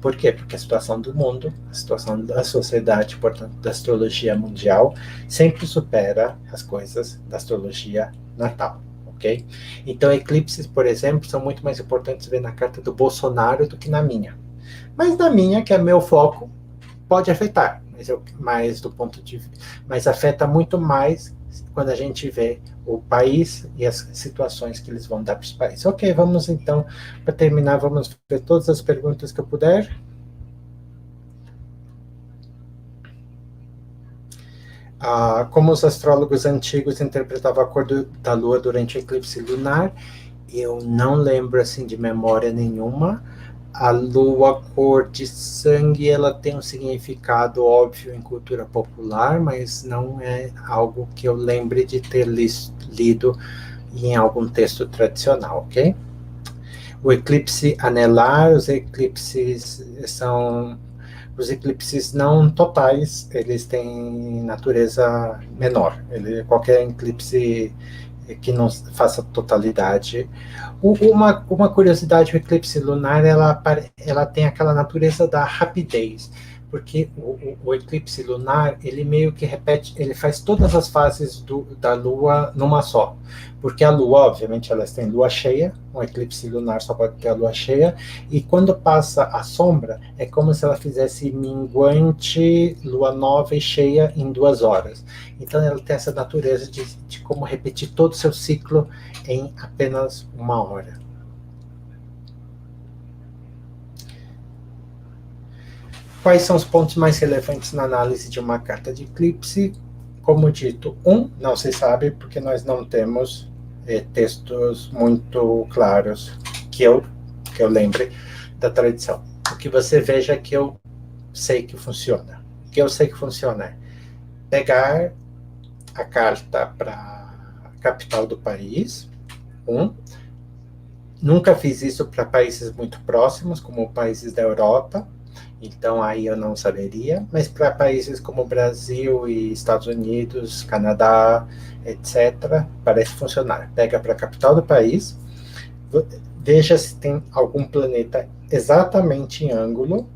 [SPEAKER 1] Por quê? Porque a situação do mundo, a situação da sociedade, portanto, da astrologia mundial, sempre supera as coisas da astrologia natal. Okay? Então, eclipses, por exemplo, são muito mais importantes ver na carta do Bolsonaro do que na minha. Mas na minha, que é meu foco, pode afetar, mas afeta muito mais quando a gente vê o país e as situações que eles vão dar para os países. Ok, vamos então, para terminar, vamos ver todas as perguntas que eu puder. Como os astrólogos antigos interpretavam a cor da lua durante o eclipse lunar, eu não lembro assim de memória nenhuma. A lua cor de sangue, ela tem um significado óbvio em cultura popular, mas não é algo que eu lembre de ter lido em algum texto tradicional, ok? O eclipse anelar, os eclipses não totais, eles têm natureza menor. Qualquer eclipse que não faça totalidade. Uma curiosidade, o eclipse lunar, ela tem aquela natureza da rapidez, porque o eclipse lunar, ele meio que repete, ele faz todas as fases da Lua numa só. Porque a Lua, obviamente, elas têm Lua cheia, um eclipse lunar só pode ter a Lua cheia, e quando passa a sombra, é como se ela fizesse minguante, Lua nova e cheia em 2 horas. Então ela tem essa natureza de como repetir todo o seu ciclo em apenas 1 hora. Quais são os pontos mais relevantes na análise de uma carta de eclipse? Como dito, não se sabe, porque nós não temos textos muito claros que eu lembre da tradição. O que você veja que eu sei que funciona. O que eu sei que funciona é pegar a carta para a capital do país, Nunca fiz isso para países muito próximos, como países da Europa, então aí eu não saberia, mas para países como Brasil e Estados Unidos, Canadá, etc., parece funcionar. Pega para a capital do país, veja se tem algum planeta exatamente em ângulo,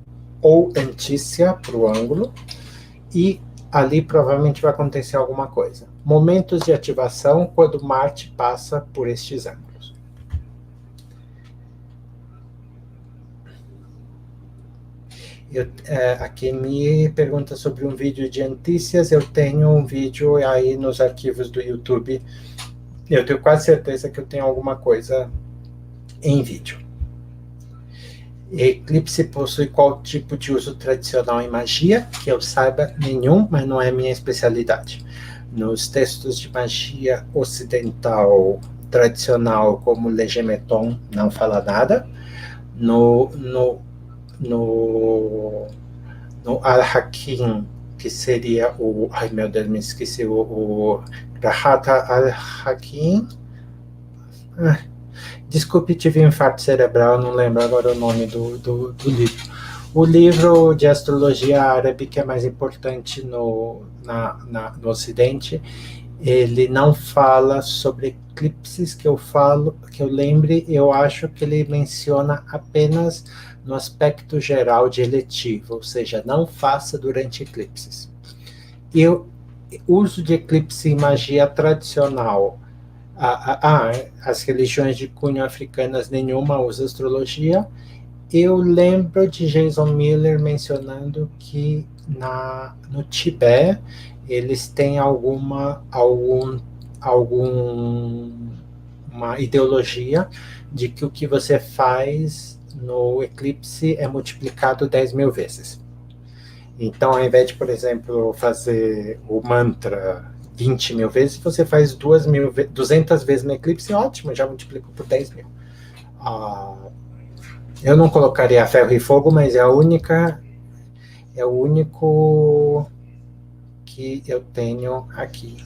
[SPEAKER 1] ou antícia para o ângulo, e ali provavelmente vai acontecer alguma coisa. Momentos de ativação quando Marte passa por estes ângulos. Aqui me pergunta sobre um vídeo de antícias. Eu tenho um vídeo aí nos arquivos do YouTube. Eu tenho quase certeza que eu tenho alguma coisa em vídeo. Eclipse possui qual tipo de uso tradicional em magia? Que eu saiba, nenhum, mas não é minha especialidade. Nos textos de magia ocidental tradicional, como Legemeton, não fala nada. No Al-Hakim, que seria o... Ai, meu Deus, me esqueci. O Rahata Al-Hakim. Desculpe, tive um infarto cerebral, não lembro agora o nome do livro. O livro de astrologia árabe, que é mais importante no Ocidente, ele não fala sobre eclipses, que eu lembre, eu acho que ele menciona apenas no aspecto geral de eletivo, ou seja, não faça durante eclipses. E o uso de eclipse em magia tradicional, as religiões de cunho africanas, nenhuma usa astrologia. Eu lembro de Jason Miller mencionando que no Tibete eles têm alguma ideologia de que o que você faz no eclipse é multiplicado 10.000 vezes. Então, ao invés de, por exemplo, fazer o mantra 20.000 vezes, você faz 200 vezes no eclipse, ótimo, já multiplicou por 10.000. Eu não colocaria ferro e fogo, mas é o único que eu tenho aqui.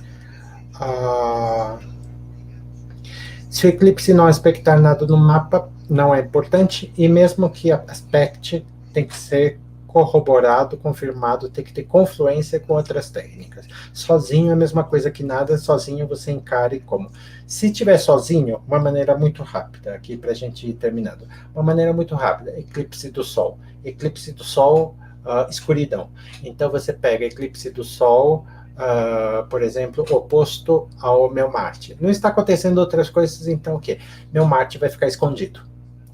[SPEAKER 1] Se o eclipse não aspectar nada no mapa, não é importante, e mesmo que aspecte, tem que ser corroborado, confirmado, tem que ter confluência com outras técnicas. Sozinho é a mesma coisa que nada, sozinho você encare como. Se tiver sozinho, uma maneira muito rápida, aqui para a gente ir terminando, uma maneira muito rápida, eclipse do Sol. Eclipse do Sol, escuridão. Então você pega eclipse do Sol, por exemplo, oposto ao meu Marte. Não está acontecendo outras coisas, então o quê? Meu Marte vai ficar escondido.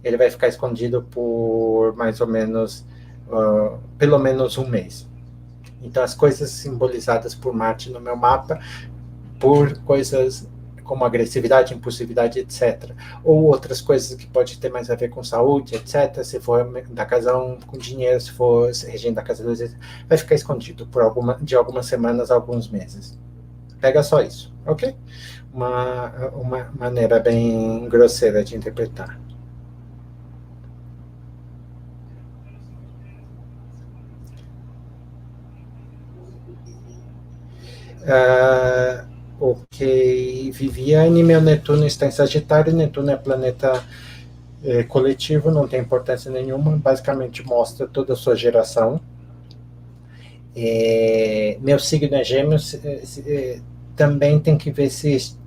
[SPEAKER 1] Ele vai ficar escondido por mais ou menos, pelo menos um mês. Então as coisas simbolizadas por Marte no meu mapa, por coisas como agressividade, impulsividade, etc. Ou outras coisas que pode ter mais a ver com saúde, etc. Se for da casa 1 com dinheiro, se for regendo da casa 2, vai ficar escondido de algumas semanas a alguns meses. Pega só isso, ok? Uma maneira bem grosseira de interpretar. Ok, Viviane, meu Netuno está em Sagitário. Netuno é planeta coletivo, não tem importância nenhuma, basicamente mostra toda a sua geração. Meu signo é Gêmeos, também tem que ver se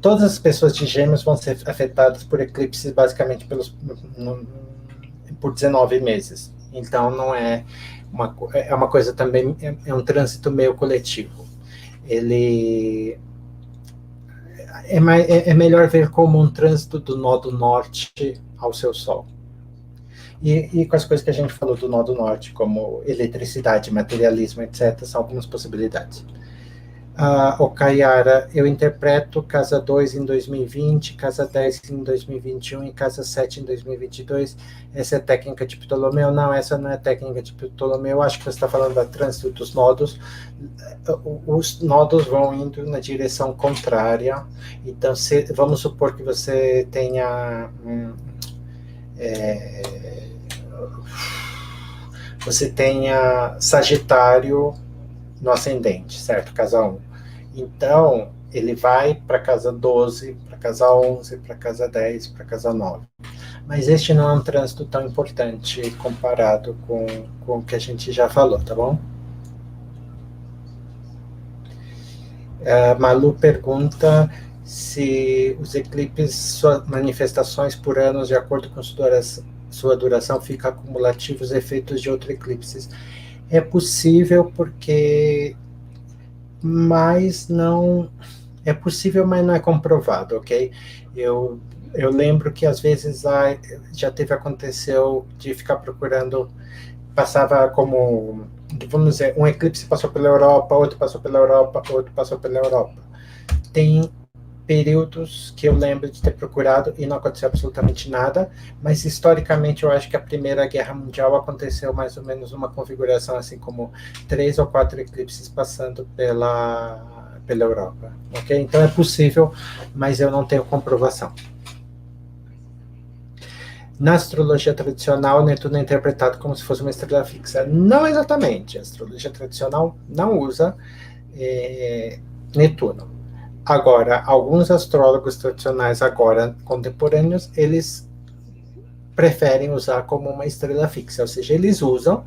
[SPEAKER 1] todas as pessoas de Gêmeos vão ser afetadas por eclipses, basicamente por 19 meses. Então, não é é uma coisa também, é um trânsito meio coletivo. Ele é melhor ver como um trânsito do nó do norte ao seu Sol. E com as coisas que a gente falou do nó do norte, como eletricidade, materialismo, etc., são algumas possibilidades. O Kayara, eu interpreto casa 2 em 2020, casa 10 em 2021 e casa 7 em 2022. Essa é técnica de Ptolomeu? Não, essa não é técnica de Ptolomeu. Acho que você está falando da trânsito dos nodos. Os nodos vão indo na direção contrária. Então, vamos supor que você tenha Sagitário no ascendente, certo? Casa 1. Então, ele vai para casa 12, para casa 11, para casa 10, para casa 9. Mas este não é um trânsito tão importante comparado com o que a gente já falou, tá bom? Malu pergunta se os eclipses, suas manifestações por anos, de acordo com sua duração, ficam acumulativos efeitos de outros eclipses. É possível porque... mas não... é possível, mas não é comprovado, ok? Eu lembro que às vezes já aconteceu de ficar procurando, passava como, vamos dizer, um eclipse passou pela Europa, outro passou pela Europa, outro passou pela Europa. Tem períodos que eu lembro de ter procurado e não aconteceu absolutamente nada, mas historicamente eu acho que a Primeira Guerra Mundial aconteceu mais ou menos uma configuração assim como 3 ou 4 eclipses passando pela Europa, ok? Então é possível, mas eu não tenho comprovação. Na astrologia tradicional, Netuno é interpretado como se fosse uma estrela fixa. Não exatamente, a astrologia tradicional não usa Netuno. Agora, alguns astrólogos tradicionais agora contemporâneos, eles preferem usar como uma estrela fixa, ou seja, eles usam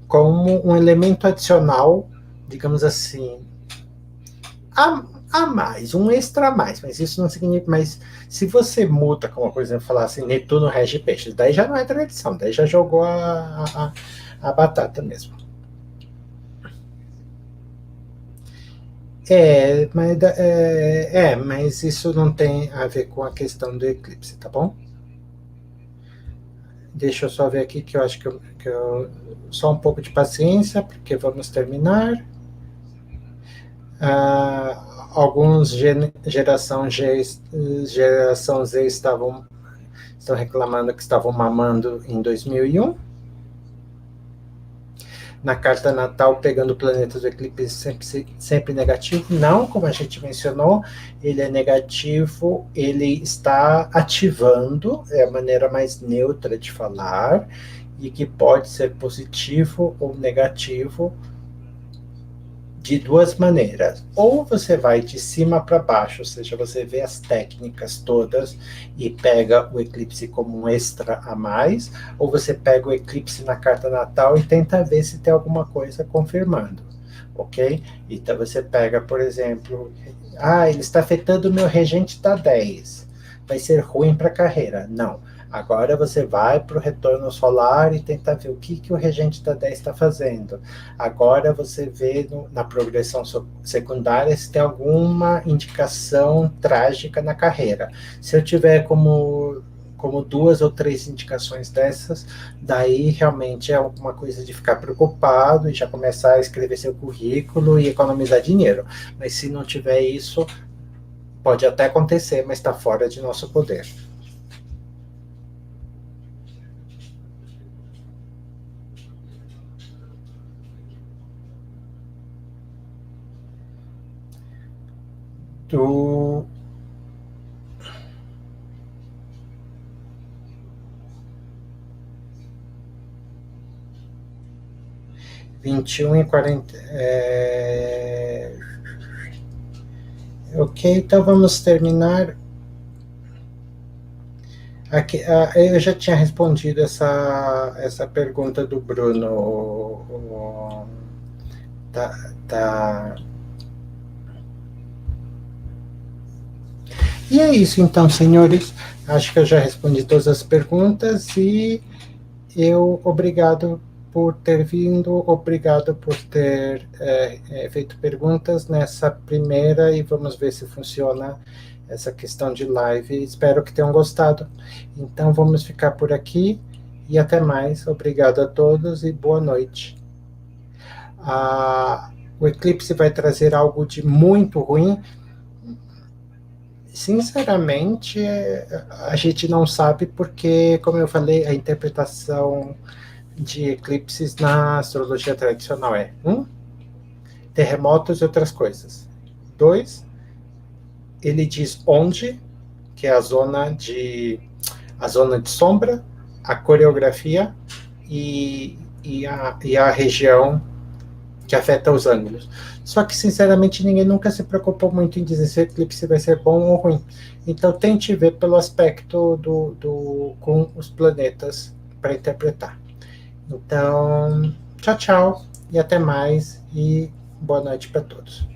[SPEAKER 1] como um elemento adicional, digamos assim, a mais, um extra a mais, mas isso não significa, mas se você muda, como por exemplo, falar assim, Netuno rege peixes, daí já não é tradição, daí já jogou a batata mesmo. Mas isso não tem a ver com a questão do eclipse, tá bom? Deixa eu só ver aqui que eu acho que eu só um pouco de paciência, porque vamos terminar. Alguns geração Z estão reclamando que estavam mamando em 2001. Na carta natal, pegando planetas do eclipse sempre negativo. Não, como a gente mencionou, ele é negativo, ele está ativando, é a maneira mais neutra de falar, e que pode ser positivo ou negativo de duas maneiras. Ou você vai de cima para baixo, ou seja, você vê as técnicas todas e pega o eclipse como um extra a mais, ou você pega o eclipse na carta natal e tenta ver se tem alguma coisa confirmando, ok? Então você pega, por exemplo, ele está afetando o meu regente da 10, vai ser ruim para a carreira. Não. Agora você vai para o retorno solar e tenta ver o que o regente da 10 está fazendo. Agora você vê na progressão secundária se tem alguma indicação trágica na carreira. Se eu tiver como 2 ou 3 indicações dessas, daí realmente é alguma coisa de ficar preocupado e já começar a escrever seu currículo e economizar dinheiro. Mas se não tiver isso, pode até acontecer, mas está fora de nosso poder. Do 21 e 40. Ok, então vamos terminar. Aqui, eu já tinha respondido essa pergunta do Bruno. Tá. E é isso então, senhores. Acho que eu já respondi todas as perguntas e Obrigado por ter vindo, obrigado por ter feito perguntas nessa primeira e vamos ver se funciona essa questão de live. Espero que tenham gostado. Então vamos ficar por aqui e até mais. Obrigado a todos e boa noite. O eclipse vai trazer algo de muito ruim. Sinceramente, a gente não sabe porque, como eu falei, a interpretação de eclipses na astrologia tradicional é: terremotos e outras coisas. 2, ele diz onde, que é a zona de sombra, a coreografia e a região que afeta os ângulos. Só que, sinceramente, ninguém nunca se preocupou muito em dizer se o eclipse vai ser bom ou ruim. Então, tente ver pelo aspecto com os planetas para interpretar. Então, tchau, tchau, e até mais, e boa noite para todos.